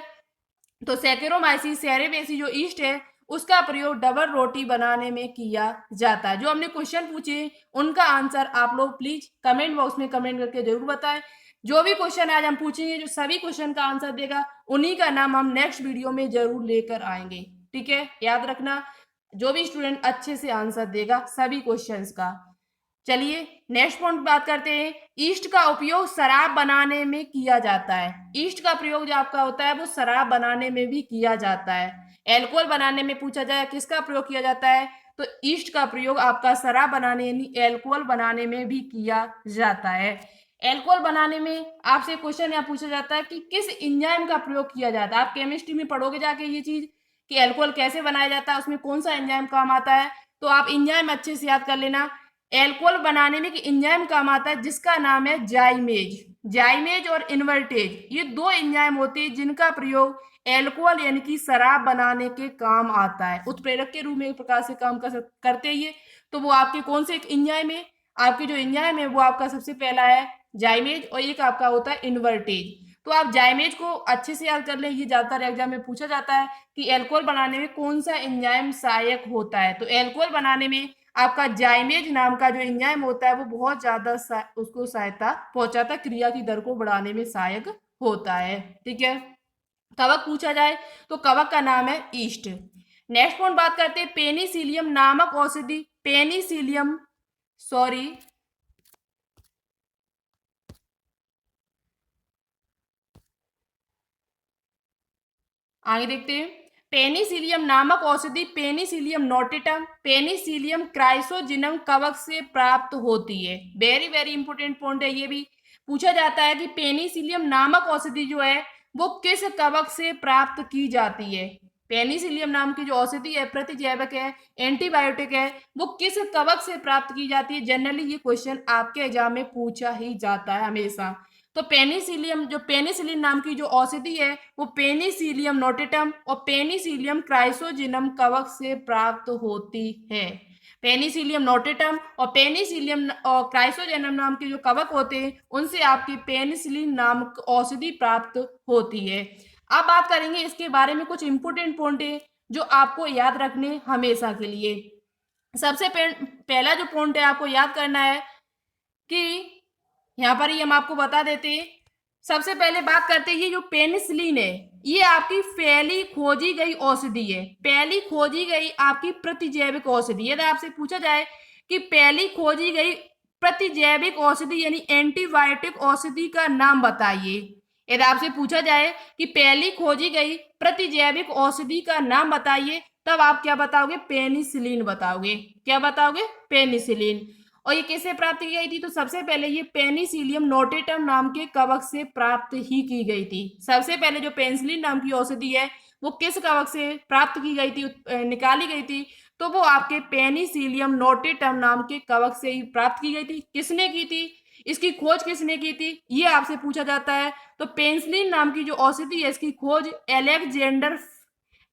तो सैकेरोमाइसीस सेरेवेसी जो ईस्ट है उसका प्रयोग डबल रोटी बनाने में किया जाता है। जो हमने क्वेश्चन पूछे उनका आंसर आप लोग प्लीज कमेंट बॉक्स में कमेंट करके जरूर बताएं। जो भी क्वेश्चन आज हम पूछेंगे, जो सभी क्वेश्चन का आंसर देगा उन्हीं का नाम हम नेक्स्ट वीडियो में जरूर लेकर आएंगे। ठीक है, याद रखना, जो भी स्टूडेंट अच्छे से आंसर देगा सभी क्वेश्चंस का, चलिए नेक्स्ट पॉइंट बात करते हैं। ईस्ट का उपयोग शराब बनाने में किया जाता है। ईस्ट का प्रयोग जो आपका होता है वो शराब बनाने में भी किया जाता है। एल्कोहल बनाने में पूछा जाए किसका प्रयोग किया जाता है, तो ईस्ट का प्रयोग आपका शराब बनाने यानी एल्कोहल बनाने में भी किया जाता है। एल्कोहल बनाने में आपसे क्वेश्चन यहाँ पूछा जाता है कि किस एंजाइम का प्रयोग किया जाता है। आप केमिस्ट्री में पढ़ोगे जाके ये चीज कि एल्कोहल कैसे बनाया जाता है, उसमें कौन सा एंजाइम काम आता है। तो आप एंजाइम अच्छे से याद कर लेना। एल्कोहल बनाने में एक एंजाइम काम आता है जिसका नाम है जाइमेज। जाइमेज और इन्वर्टेज ये दो एंजाइम होते हैं जिनका प्रयोग एल्कोहल यानी कि शराब बनाने के काम आता है। उत्प्रेरक के रूप में एक प्रकार से काम करते ही है। तो वो आपके कौन से एक एंजाइम है, आपके जो एंजाइम है वो आपका सबसे पहला है जाइमेज और एक आपका होता है इन्वर्टेज। तो आप जाइमेज को अच्छे से याद कर लें, ये ज्यादातर एग्जाम में पूछा जाता है कि एल्कोहल बनाने में कौन सा एंजाइम सहायक होता है। तो एल्कोहल बनाने में आपका जाइमेज नाम का जो एंजाइम होता है वो बहुत ज्यादा उसको सहायता पहुंचाता है, क्रिया की दर को बढ़ाने में सहायक होता है। ठीक है, कवक पूछा जाए तो कवक का नाम है ईस्ट। नेक्स्ट पॉइंट बात करते हैं पेनिसिलियम नामक औषधि। पेनिसिलियम सॉरी आगे देखते हैं। पेनिसिलियम नामक औषधि पेनिसिलियम नोटेटम पेनिसिलियम क्राइसोजिनम कवक से प्राप्त होती है। वेरी वेरी इंपोर्टेंट पॉइंट है, ये भी पूछा जाता है कि पेनिसिलियम नामक औषधि जो है वो किस कवक से प्राप्त की जाती है। पेनिसिलियम नाम की जो औषधि है, प्रतिजैविक है, एंटीबायोटिक है, वो किस कवक से प्राप्त की जाती है। जनरली ये क्वेश्चन आपके एग्जाम में पूछा ही जाता है हमेशा। तो पेनिसिलियम जो पेनिसिलिन नाम की जो औषधि है वो पेनिसिलियम नोटेटम और पेनिसिलियम क्राइसोजिनम कवक से प्राप्त होती है। पेनिसिलियम नोटेटम और पेनिसिलियम और क्राइसोजेनम नाम के जो कवक होते हैं उनसे आपकी पेनिसिलिन नामक औषधि प्राप्त होती है। अब बात करेंगे इसके बारे में कुछ इंपोर्टेंट पॉइंट है जो आपको याद रखने हमेशा के लिए। सबसे पहला जो पॉइंट है आपको याद करना है कि यहाँ पर ही हम आपको बता देते हैं। सबसे पहले बात करते हैं ये जो पेनिसिलिन है ये आपकी पहली खोजी गई औषधि है। पहली खोजी गई आपकी प्रतिजैविक औषधि। यदि आपसे पूछा जाए कि पहली खोजी गई प्रतिजैविक औषधि यानी एंटीबायोटिक औषधि का नाम बताइए। यदि आपसे पूछा जाए कि पहली खोजी गई प्रतिजैविक औषधि का नाम बताइए तब आप क्या बताओगे, पेनिसिलिन बताओगे। क्या बताओगे, पेनिसिलिन। और ये किससे प्राप्त की गई थी, तो सबसे पहले ये पेनिसिलियम नोटेटम नाम के कवक से प्राप्त ही की गई थी। सबसे पहले जो पेनिसिलिन नाम की औषधि है वो किस कवक से प्राप्त की गई थी, निकाली गई थी, तो वो आपके पेनिसिलियम नोटेटम नाम के कवक से ही प्राप्त की गई थी। किसने की थी, इसकी खोज किसने की थी, ये आपसे पूछा जाता है। तो पेनिसिलिन नाम की जो औषधि है इसकी खोज एलेक्जेंडर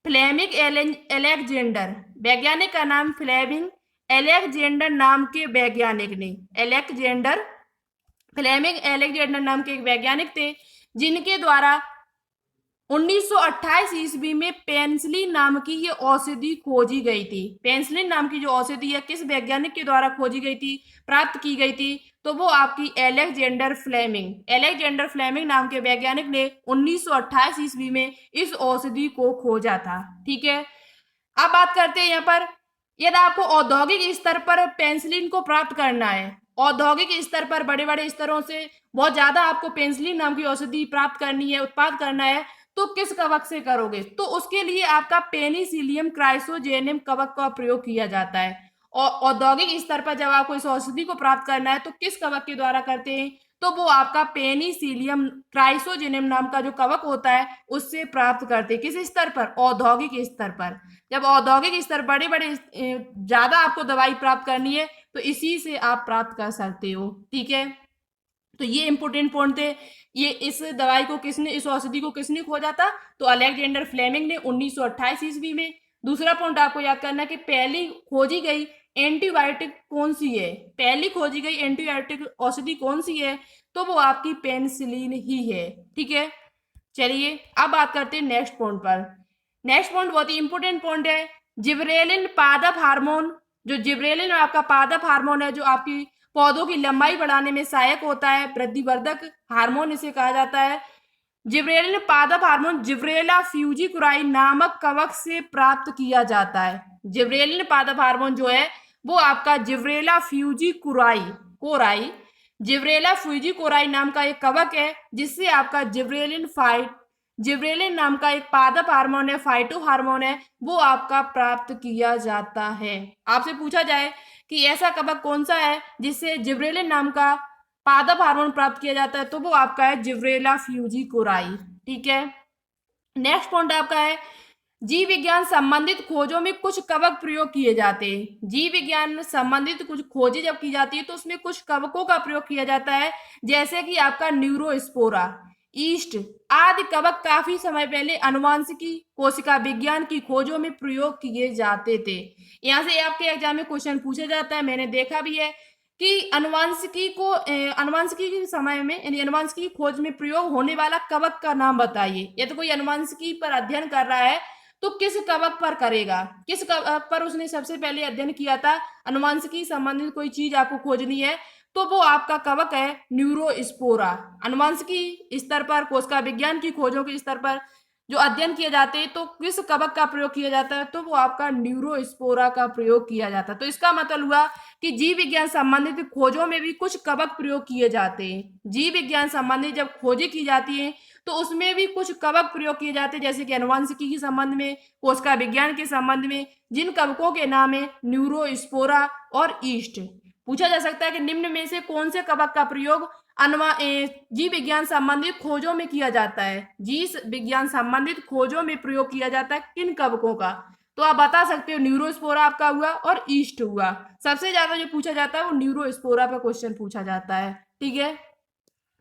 फ्लेमिंग एलेक्जेंडर, वैज्ञानिक का नाम फ्लेमिंग एलेक्जेंडर नाम के वैज्ञानिक ने, एलेक्जेंडर फ्लेमिंग एलेक्जेंडर नाम के एक वैज्ञानिक थे जिनके द्वारा 1928 ईस्वी में पेनिसिलिन नाम की ये औषधि खोजी गई थी। पेनिसिलिन नाम की जो औषधि है किस वैज्ञानिक के द्वारा खोजी गई थी, प्राप्त की गई थी, तो वो आपकी एलेक्जेंडर फ्लेमिंग नाम के वैज्ञानिक ने 1928 ईस्वी में इस औषधि को खोजा था। ठीक है, अब बात करते हैं यहाँ पर यदि आपको औद्योगिक स्तर पर पेनिसिलिन को प्राप्त करना है, औद्योगिक स्तर पर बड़े बड़े स्तरों से बहुत ज्यादा आपको पेनिसिलिन नाम की औषधि प्राप्त करनी है, उत्पाद करना है, तो किस कवक से करोगे, तो उसके लिए आपका पेनिसिलियम क्राइसोजेनियम कवक का प्रयोग किया जाता है। और औद्योगिक स्तर पर जब आपको इस औषधि को प्राप्त करना है तो किस कवक के द्वारा करते हैं, तो वो आपका पेनिसिलियम क्राइसोजेनियम नाम का जो कवक होता है उससे प्राप्त करते हैं। किस स्तर पर, औद्योगिक स्तर पर। जब औद्योगिक स्तर बड़े बड़े ज्यादा आपको दवाई प्राप्त करनी है तो इसी से आप प्राप्त कर सकते हो। ठीक है, तो ये इंपोर्टेंट पॉइंट थे। ये इस दवाई को किसने, इस औषधि को किसने खोजा था, तो अलेक्जेंडर फ्लेमिंग ने 1928 ईस्वी में। दूसरा पॉइंट आपको याद करना है कि पहली खोजी गई एंटीबायोटिक कौन सी है, पहली खोजी गई एंटीबायोटिक औषधि कौन सी है, तो वो आपकी पेनिसिलिन ही है। ठीक है, चलिए अब बात करते हैं नेक्स्ट पॉइंट पर। नेक्स्ट पॉइंट बहुत ही इंपोर्टेंट पॉइंट है, जिब्रेलिन पादप हार्मोन। जो जिब्रेलिन आपका पादप हार्मोन है जो आपकी पौधों की लंबाई बढ़ाने में सहायक होता है, वृद्धिवर्धक हार्मोन इसे कहा जाता है। जिब्रेलिन पादप हार्मोन जिब्रेला फ्यूजिकुराई नामक कवक से प्राप्त किया जाता है। जिब्रेलिन पादप हार्मोन जो है वो आपका जिब्रेला फ्यूजी कुराई कोराई जिब्रेला फ्यूजी कोराई नाम का एक कवक है, जिससे आपका जिब्रेलिन नाम का एक पादप हार्मोन है, फाइटो हार्मोन है, वो आपका प्राप्त किया जाता है। आपसे पूछा जाए कि ऐसा कवक कौन सा है जिससे जिब्रेलिन नाम का पादप हार्मोन प्राप्त किया जाता है, तो वो आपका है जिब्रेला फ्यूजी कोराई। ठीक है, नेक्स्ट पॉइंट आपका है जीव विज्ञान संबंधित खोजों में कुछ कवक प्रयोग किए जाते हैं। जीव विज्ञान संबंधित कुछ खोजें जब की जाती है तो उसमें कुछ कवकों का प्रयोग किया जाता है, जैसे कि आपका न्यूरोस्पोरा, ईस्ट आदि कवक काफी समय पहले आनुवंशिकी, कोशिका विज्ञान की खोजों में प्रयोग किए जाते थे। यहाँ से आपके एग्जाम में क्वेश्चन पूछा जाता है, मैंने देखा भी है कि अनुवांशिकी के समय में यानी अनुवांशिकी की खोज में प्रयोग होने वाला कवक का नाम बताइए। या तो कोई अनुवांशिकी पर अध्ययन कर रहा है तो किस कवक पर करेगा, किस कवक पर उसने सबसे पहले अध्ययन किया था, अनुवांशिकी संबंधित कोई चीज आपको खोजनी है तो वो आपका कवक है न्यूरोस्पोरा। अनुवांशिकी स्तर पर, कोशिका विज्ञान की खोजों के स्तर पर जो अध्ययन किए जाते हैं तो किस कवक का प्रयोग किया जाता है, तो वो आपका न्यूरोस्पोरा का प्रयोग किया जाता है। तो इसका मतलब हुआ कि जीव विज्ञान संबंधित खोजों में भी कुछ कवक प्रयोग किए जाते हैं। जीव विज्ञान संबंधित जब खोजें की जाती हैं तो उसमें भी कुछ कवक प्रयोग किए जाते हैं, जैसे कि अनुवांशिकी के संबंध में, कोशिका विज्ञान के संबंध में, जिन कवकों के नाम है न्यूरोस्पोरा और ईस्ट। पूछा जा सकता है कि निम्न में से कौन से कवक का प्रयोग जीव विज्ञान संबंधित खोजों में किया जाता है। जीव विज्ञान संबंधित खोजों में प्रयोग किया जाता है किन कवकों का, तो आप बता सकते हो न्यूरोस्पोरा आपका हुआ और ईस्ट हुआ। सबसे ज्यादा जो पूछा जाता है वो न्यूरोस्पोरा पर क्वेश्चन पूछा जाता है। ठीक है,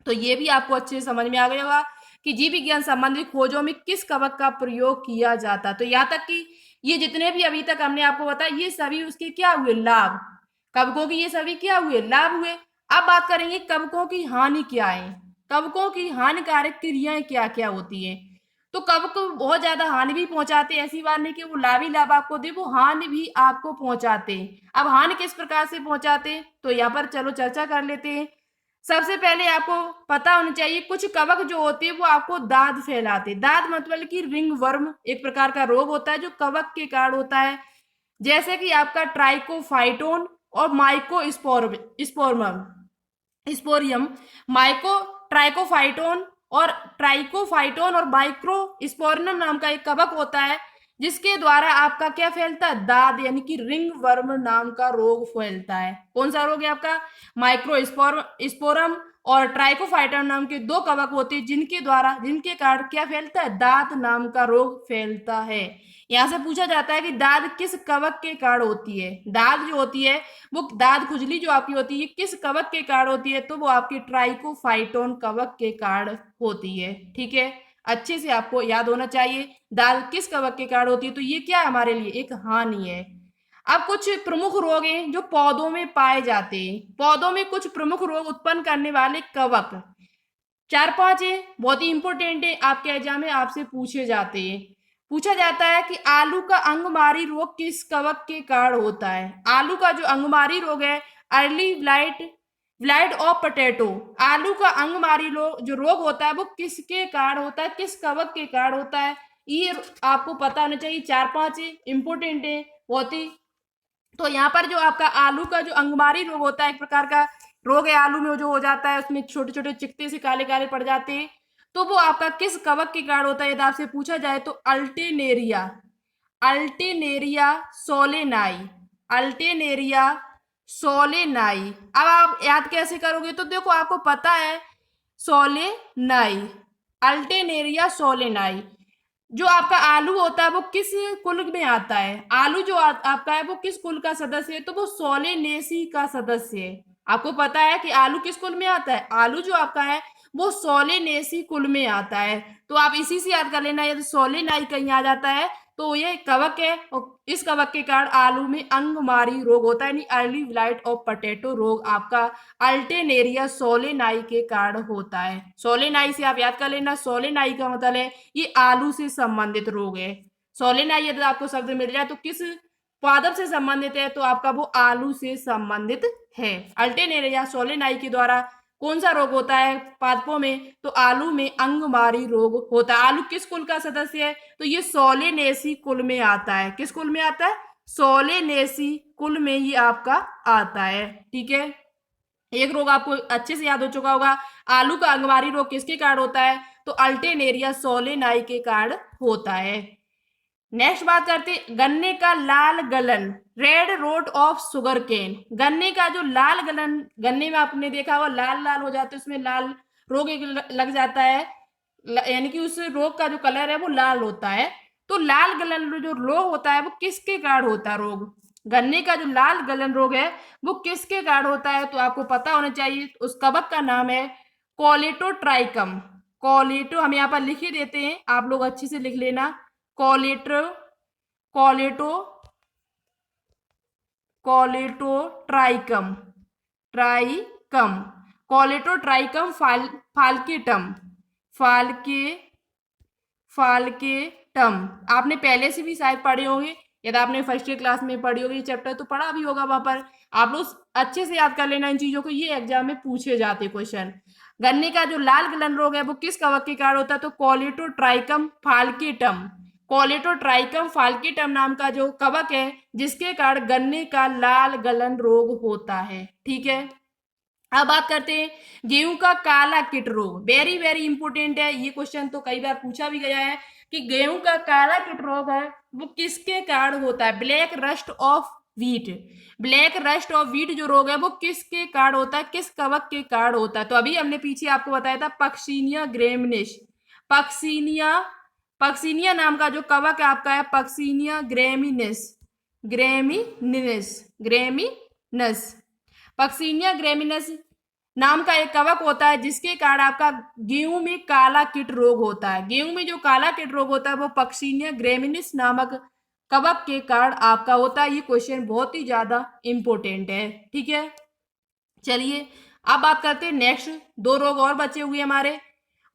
तो ये भी आपको अच्छे से समझ में आ गया होगा कि जीव विज्ञान संबंधित खोजों में किस कवक का प्रयोग किया जाता। तो यहाँ तक कि ये जितने भी अभी तक हमने आपको बताया ये सभी उसके क्या हुए, लाभ। कवकों की ये सभी क्या हुए, लाभ हुए। अब बात करेंगे कवकों की हानि क्या है, कवकों की हानिकारक क्रियाएं क्या क्या होती है। तो कवक बहुत ज्यादा हानि भी पहुंचाते हैं, ऐसी बात नहीं कि वो लाभ ही लाभ आपको दे, वो हानि भी आपको पहुंचाते हैं। अब हानि किस प्रकार से पहुंचाते हैं तो यहाँ पर चलो चर्चा कर लेते हैं। सबसे पहले आपको पता होना चाहिए कुछ कवक जो होते हैं वो आपको दाद फैलाते हैं। दाद मतलब कि रिंग वर्म एक प्रकार का रोग होता है जो कवक के कारण होता है, जैसे कि आपका ट्राइकोफाइटोन और स्पोरियम। माइको ट्राइकोफाइटोन और माइक्रोस्पोरियम नाम का एक कवक होता है जिसके द्वारा आपका क्या फैलता है, दाद यानी कि रिंग वर्म नाम का रोग फैलता है। कौन सा रोग है आपका, माइक्रोस्पोरम और ट्राइकोफाइटोन नाम के दो कवक होते हैं जिनके कारण क्या फैलता है, दाद नाम का रोग फैलता है। यहाँ से पूछा जाता है कि दाद किस कवक के कारण होती है। दाद जो होती है वो दाद खुजली जो आपकी होती है किस कवक के कारण होती है, तो वो आपकी ट्राइकोफाइटोन कवक के कारण होती है। ठीक है, अच्छे से आपको याद होना चाहिए दाद किस कवक के कारण होती है। तो ये क्या है हमारे लिए, एक हानि है। अब कुछ प्रमुख रोग हैं जो पौधों में पाए जाते हैं। पौधों में कुछ प्रमुख रोग उत्पन्न करने वाले कवक 4-5 है, बहुत ही इंपॉर्टेंट है, आपके एग्जाम में आपसे पूछे जाते हैं। पूछा जाता है कि आलू का अंगमारी रोग किस कवक के कारण होता है। आलू का जो अंगमारी रोग है, अर्ली ब्लाइट ऑफ पोटैटो, आलू का अंगमारी जो रोग होता है वो किसके कारण होता है, किस कवक के कारण होता है, ये आपको पता होना चाहिए। 4-5 है, इंपॉर्टेंट है बहुत ही। तो यहाँ पर जो आपका आलू का जो अंगमारी रोग होता है एक प्रकार का रोग है, आलू में जो हो जाता है उसमें छोटे छोटे चिकते से काले काले पड़ जाते हैं, तो वो आपका किस कवक के कारण होता है यदि आपसे पूछा जाए तो अल्टेनेरिया अल्टेनेरिया सोलेनाई अल्टेनेरिया सोलेनाई। अब आप याद कैसे करोगे, तो देखो आपको पता है सोलेनाई, अल्टेनेरिया सोलेनाई। जो आपका आलू होता है वो किस कुल में आता है, आलू जो आपका है वो किस कुल का सदस्य है, तो वो सोलेनेसी का सदस्य है। आपको पता है कि आलू किस कुल में आता है, आलू जो आपका है वो सोलेनेसी कुल में आता है। तो आप इसी से याद कर लेना, यदि सोलेनाई कहीं आ जाता है तो ये कवक है और इस कवक के कारण आलू में अंगमारी रोग होता है, यानी अर्ली ब्लाइट ऑफ पोटैटो रोग आपका अल्टेनेरिया सोलेनाई के कारण होता है। सोलेनाई से आप याद कर लेना, सोलेनाई का मतलब है ये आलू से संबंधित रोग है। सोलेनाई यदि आपको शब्द मिल जाए तो किस पादप से संबंधित है, तो आपका वो आलू से संबंधित है। अल्टेनेरिया सोलेनाई के द्वारा कौन सा रोग होता है पादपों में, तो आलू में अंगमारी रोग होता है। आलू किस कुल का सदस्य है, तो ये सोलेनेसी कुल में आता है। किस कुल में आता है, सोलेनेसी कुल में ही आपका आता है। ठीक है, एक रोग आपको अच्छे से याद हो चुका होगा, आलू का अंगमारी रोग किसके कारण होता है? तो अल्टेनेरिया सोलेनाई के कारण होता है। नेक्स्ट बात करते हैं, गन्ने का लाल गलन, red rot of sugarcane. गन्ने का जो लाल गलन, गन्ने में आपने देखा होगा लाल लाल हो जाते हैं, उसमें लाल रोग एक लग जाता है, यानी कि उस रोग का जो कलर है वो लाल होता है। तो लाल गलन जो रोग होता है वो किसके कारण होता है? रोग गन्ने का जो लाल गलन रोग है वो किसके कारण होता है? तो आपको पता होना चाहिए, उस कवक का नाम है कोलेटोट्राइकम। कोलेटो हम यहाँ पर लिख ही देते हैं, आप लोग अच्छे से लिख लेना। कोलेटो कोलेटो कोलेटोट्राइकम ट्राइकम कोलेटोट्राइकम फाल्केटम फाल्के फाल्केटम। आपने पहले से भी शायद पढ़े होंगे, यदि आपने फर्स्ट ईयर क्लास में पढ़ी होगी चैप्टर तो पढ़ा भी होगा वहां पर। आप लोग अच्छे से याद कर लेना इन चीजों को, ये एग्जाम में पूछे जाते क्वेश्चन। गन्ने का जो लाल गलन रोग है वो किस कवक के कारण होता है? तो कोलेटोट्राइकम फाल्केटम। कोलेटोट्राइकम फाल्केटम नाम का जो कवक है जिसके कारण गन्ने का लाल गलन रोग होता है। ठीक है, अब बात करते हैं गेहूं का काला कीट रोग। वेरी वेरी इंपोर्टेंट है, ये क्वेश्चन तो कई बार पूछा भी गया है कि गेहूं का काला कीट रोग है वो किसके कारण होता है? Black rust of wheat. Black rust of wheat जो रोग है वो किसके कारण होता है, किस कवक के कारण होता है? तो अभी हमने पीछे आपको बताया था पक्सिनिया ग्रेमिनिस। पक्सिनिया पक्सिनिया नाम का जो कवक है आपका है पक्सिनिया ग्रेमिनिस। ग्रेमिनिस ग्रेमिनस पक्सिनिया ग्रेमिनस नाम का एक कवक होता है जिसके कारण आपका गेहूं में काला कीट रोग होता है। गेहूं में जो काला कीट रोग होता है वो पक्सिनिया ग्रेमिनिस नामक कवक के कारण आपका होता है। ये क्वेश्चन बहुत ही ज्यादा इंपॉर्टेंट है। ठीक है, चलिए अब बात करते हैं नेक्स्ट, दो रोग और बचे हुए हमारे।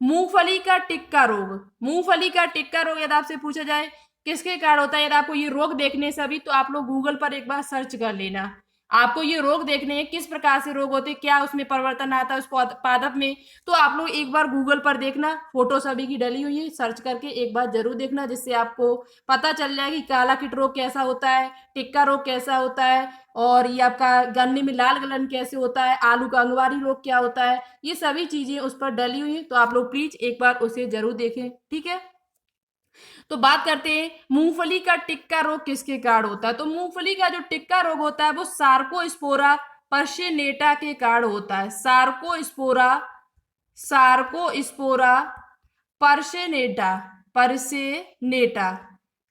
मूंगफली का टिक्का रोग। मूंगफली का टिक्का रोग यदि आपसे पूछा जाए किसके कारण होता है, यदि आपको ये रोग देखने से अभी, तो आप लोग गूगल पर एक बार सर्च कर लेना। आपको ये रोग देखने हैं किस प्रकार से रोग होते हैं, क्या उसमें परिवर्तन आता है उस पादप में, तो आप लोग एक बार गूगल पर देखना, फोटो सभी की डली हुई है, सर्च करके एक बार जरूर देखना, जिससे आपको पता चल जाए कि काला कीट रोग कैसा होता है, टिक्का रोग कैसा होता है, और ये आपका गन्ने में लाल गलन कैसे होता है, आलू का अंगवारी रोग क्या होता है, ये सभी चीजें उस पर डली हुई हैं। तो आप लोग प्लीज एक बार उसे जरूर देखें। ठीक है, तो बात करते हैं मूंगफली का टिक्का रोग किसके कारण होता है। तो मूंगफली का जो टिक्का रोग होता है वो सार्कोस्पोरा पर्सिनेटा के कारण होता है। सार्कोस्पोरा सार्कोस्पोरा पर्सिनेटा पर्सिनेटा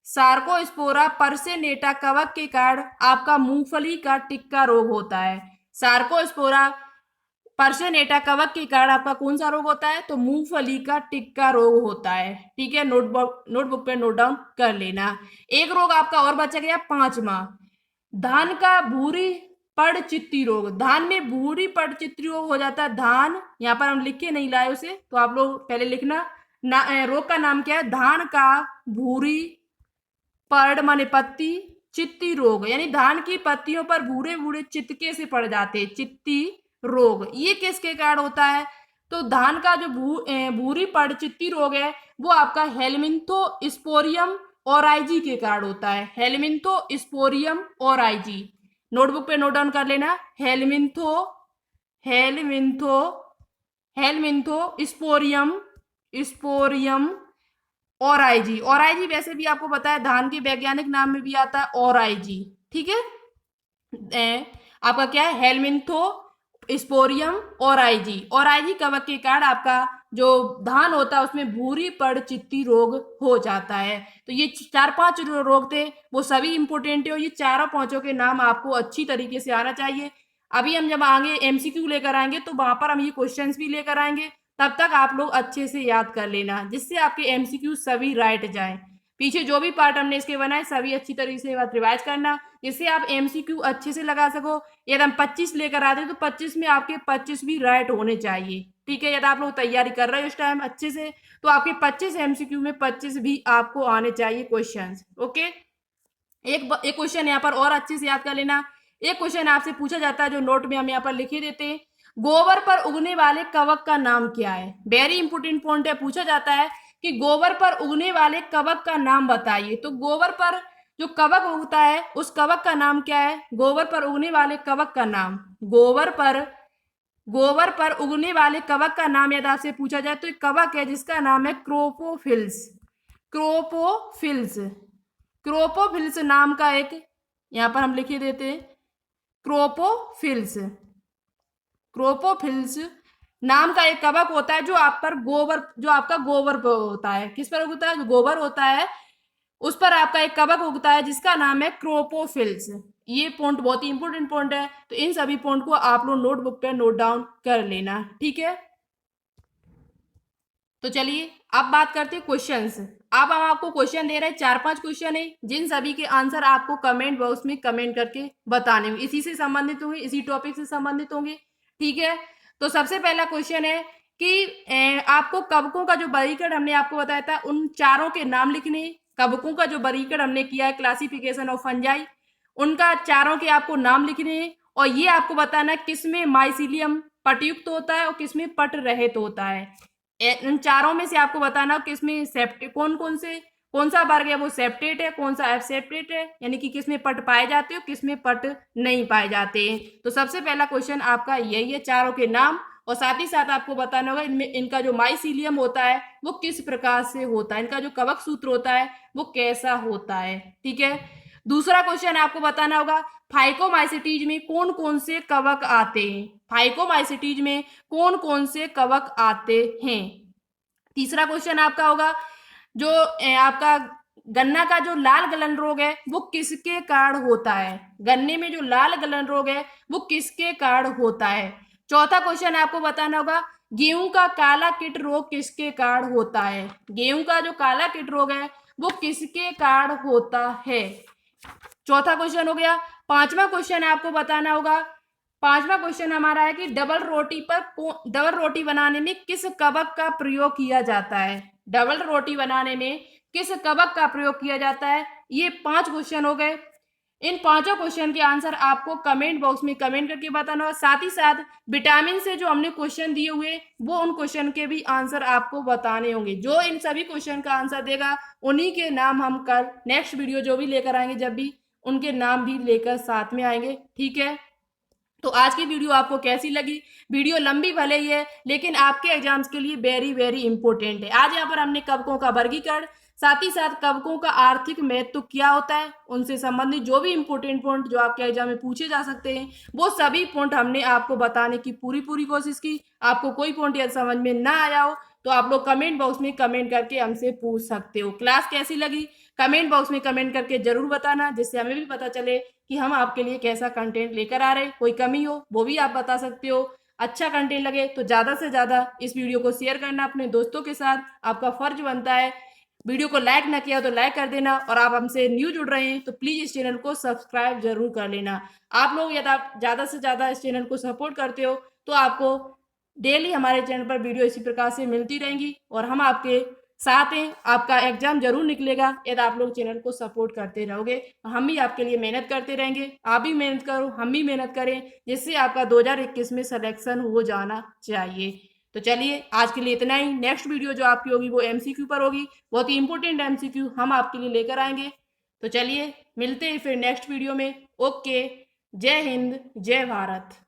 सार्कोस्पोरा पर्सिनेटा कवक के कारण आपका मूंगफली का टिक्का रोग होता है। सार्कोस्पोरा पर्सिनेटा कवक के कारण आपका कौन सा रोग होता है? तो मूंगफली का टिक्का रोग होता है। ठीक है, नोटबुक पे नोट डाउन कर लेना। एक रोग आपका और बचा गया पांचवा, धान का भूरी पड़ चित्ती रोग। धान में भूरी पड़ चित्ती रोग हो जाता है। धान यहाँ पर हम लिख के नहीं लाए उसे, तो आप लोग पहले लिखना रोग का नाम क्या है? धान का भूरी पड़ माने पत्ती, चित्ती रोग, यानी धान की पत्तियों पर भूरे भूरे चितके से पड़ जाते हैं, चित्ती रोग। ये किसके कारण होता है? तो धान का जो भूरी पड़ चित्ती रोग है वो आपका हेलमिंथो स्पोरियम ओराइजी के कारण होता है। हेलमिंथो स्पोरियम ओराइजी, नोटबुक पे नोट डाउन कर लेना। हेलमिंथो हेलमिंथो हेलमिंथो स्पोरियम स्पोरियम ओराइजी। ओराइजी वैसे भी आपको पता है धान के वैज्ञानिक नाम में भी आता है ओराइजी। ठीक है, आपका क्या है? हेलमिंथो स्पोरियम ओराइजी। ओराइजी कवक के कारण आपका जो धान होता है उसमें भूरी पड़ चित्ती रोग हो जाता है। तो ये चार पांच जो रोग थे वो सभी इंपोर्टेंट है, और ये चारों पांचों के नाम आपको अच्छी तरीके से आना चाहिए। अभी हम जब आगे एमसीक्यू लेकर आएंगे तो वहां पर हम ये क्वेश्चंस भी लेकर आएंगे, तब तक आप लोग अच्छे से याद कर लेना, जिससे आपके एमसीक्यू सभी राइट जाएं। पीछे जो भी पार्ट हमने इसके बनाए सभी अच्छी तरीके से रिवाइज करना, जिससे आप एमसीक्यू अच्छे से लगा सको। यदि हम 25 लेकर आते तो 25 में आपके 25 भी राइट होने चाहिए। ठीक है, यदि आप लोग तैयारी कर रहे हो इस टाइम अच्छे से, तो आपके 25 एमसीक्यू में 25 भी आपको आने चाहिए क्वेश्चन। ओके, एक क्वेश्चन यहाँ पर और अच्छे से याद कर लेना। एक क्वेश्चन आपसे पूछा जाता है जो नोट में हम यहाँ पर लिखे देते हैं, गोबर पर उगने वाले कवक का नाम क्या है? वेरी इंपोर्टेंट पॉइंट है, पूछा जाता है कि गोबर पर उगने वाले कवक का नाम बताइए। तो गोबर पर जो कवक उगता है उस कवक का नाम क्या है? गोबर पर उगने वाले कवक का नाम, गोबर पर उगने वाले कवक का नाम यदि आपसे पूछा जाए तो एक कवक है जिसका नाम है क्रोपोफिल्स। क्रोपोफिल्स, क्रोपोफिल्स नाम का एक, यहां पर हम लिख देते हैं क्रोपोफिल्स। क्रोपोफिल्स नाम का एक कवक होता है जो आप पर गोबर, जो आपका गोबर पर होता है। किस पर उगता है? जो गोबर होता है उस पर आपका एक कवक उगता है जिसका नाम है क्रोपोफिल्स। ये पॉइंट बहुत ही इंपॉर्टेंट पॉइंट है, तो इन सभी पॉइंट को आप लोग नोटबुक पे नोट डाउन कर लेना, ठीक है। तो चलिए अब बात करते हैं क्वेश्चंस। अब हम आपको क्वेश्चन दे रहे हैं, 4-5 क्वेश्चन है जिन सभी के आंसर आपको कमेंट बॉक्स में कमेंट करके बताने होंगे, इसी से संबंधित होंगे, इसी टॉपिक से संबंधित होंगे, ठीक है। तो सबसे पहला क्वेश्चन है कि आपको कवकों का जो वर्गीकरण हमने आपको बताया था उन चारों के नाम लिखने हैं। कवकों का जो वर्गीकरण हमने किया है क्लासिफिकेशन ऑफ फंजाई, उनका चारों के आपको नाम लिखने हैं और ये आपको बताना है किसमें माइसिलियम पटयुक्त होता है और किसमें पट रहित होता है। इन चारों में से आपको बताना किसमें सेप्टेट, कौन सा वर्ग है वो सेप्टेट है, कौन सा एब्सेप्टेट है, यानी कि किसमें पट पाए जाते हो किसमें पट नहीं पाए जाते हैं। तो सबसे पहला क्वेश्चन आपका यही है, चारों के नाम, और साथ ही साथ आपको बताना होगा इनमें इनका जो माइसिलियम होता है वो किस प्रकार से होता है, इनका जो कवक सूत्र होता है वो कैसा होता है, ठीक है। दूसरा क्वेश्चन आपको बताना होगा फाइकोमाइसिटीज में कौन कौन से कवक आते हैं, फाइकोमाइसिटीज में कौन कौन से कवक आते हैं। तीसरा क्वेश्चन आपका होगा जो आपका गन्ना का जो लाल गलन रोग है वो किसके कारण होता है, गन्ने में जो लाल गलन रोग है वो किसके कारण होता है। चौथा क्वेश्चन आपको बताना होगा गेहूं का काला कीट रोग किसके कारण होता है, गेहूं का जो काला कीट रोग है वो किसके कारण होता है। चौथा क्वेश्चन हो गया। पांचवा क्वेश्चन आपको बताना होगा, पांचवा क्वेश्चन हमारा है कि डबल रोटी बनाने में किस कवक का प्रयोग किया जाता है, डबल रोटी बनाने में किस कवक का प्रयोग किया जाता है। ये 5 क्वेश्चन हो गए। इन पांचों क्वेश्चन के आंसर आपको कमेंट बॉक्स में कमेंट करके बताना होगा। साथ ही साथ विटामिन से जो हमने क्वेश्चन दिए हुए वो उन क्वेश्चन के भी आंसर आपको बताने होंगे। जो इन सभी क्वेश्चन का आंसर देगा उन्हीं के नाम हम कल नेक्स्ट वीडियो जो भी लेकर आएंगे, जब भी उनके नाम भी लेकर साथ में आएंगे, ठीक है। तो आज की वीडियो आपको कैसी लगी? वीडियो लंबी भले ही है लेकिन आपके एग्जाम्स के लिए वेरी वेरी इंपॉर्टेंट है। आज यहाँ पर हमने कवकों का वर्गीकरण, साथ ही साथ कवकों का आर्थिक महत्व क्या होता है, उनसे संबंधित जो भी इंपॉर्टेंट पॉइंट जो आपके एग्जाम में पूछे जा सकते हैं वो सभी पॉइंट हमने आपको बताने की पूरी कोशिश की। आपको कोई पॉइंट यदि समझ में ना आया हो तो आप लोग कमेंट बॉक्स में कमेंट करके हमसे पूछ सकते हो। क्लास कैसी लगी कमेंट बॉक्स में कमेंट करके जरूर बताना, जिससे हमें भी पता चले कि हम आपके लिए कैसा कंटेंट लेकर आ रहे हैं। कोई कमी हो वो भी आप बता सकते हो। अच्छा कंटेंट लगे तो ज़्यादा से ज़्यादा इस वीडियो को शेयर करना अपने दोस्तों के साथ, आपका फर्ज बनता है। वीडियो को लाइक ना किया तो लाइक कर देना, और आप हमसे न्यू जुड़ रहे हैं तो प्लीज़ इस चैनल को सब्सक्राइब जरूर कर लेना। आप लोग यदि आप ज़्यादा से ज़्यादा इस चैनल को सपोर्ट करते हो तो आपको डेली हमारे चैनल पर वीडियो इसी प्रकार से मिलती रहेंगी और हम आपके साथ हैं। आपका एग्जाम जरूर निकलेगा यदि आप लोग चैनल को सपोर्ट करते रहोगे। हम भी आपके लिए मेहनत करते रहेंगे, आप भी मेहनत करो हम भी मेहनत करें, जिससे आपका 2021 में सिलेक्शन हो जाना चाहिए। तो चलिए आज के लिए इतना ही। नेक्स्ट वीडियो जो आपकी होगी वो एमसीक्यू पर होगी, बहुत ही इंपॉर्टेंट एमसीक्यू हम आपके लिए लेकर आएंगे। तो चलिए मिलते हैं फिर नेक्स्ट वीडियो में। ओके, जय हिंद जय भारत।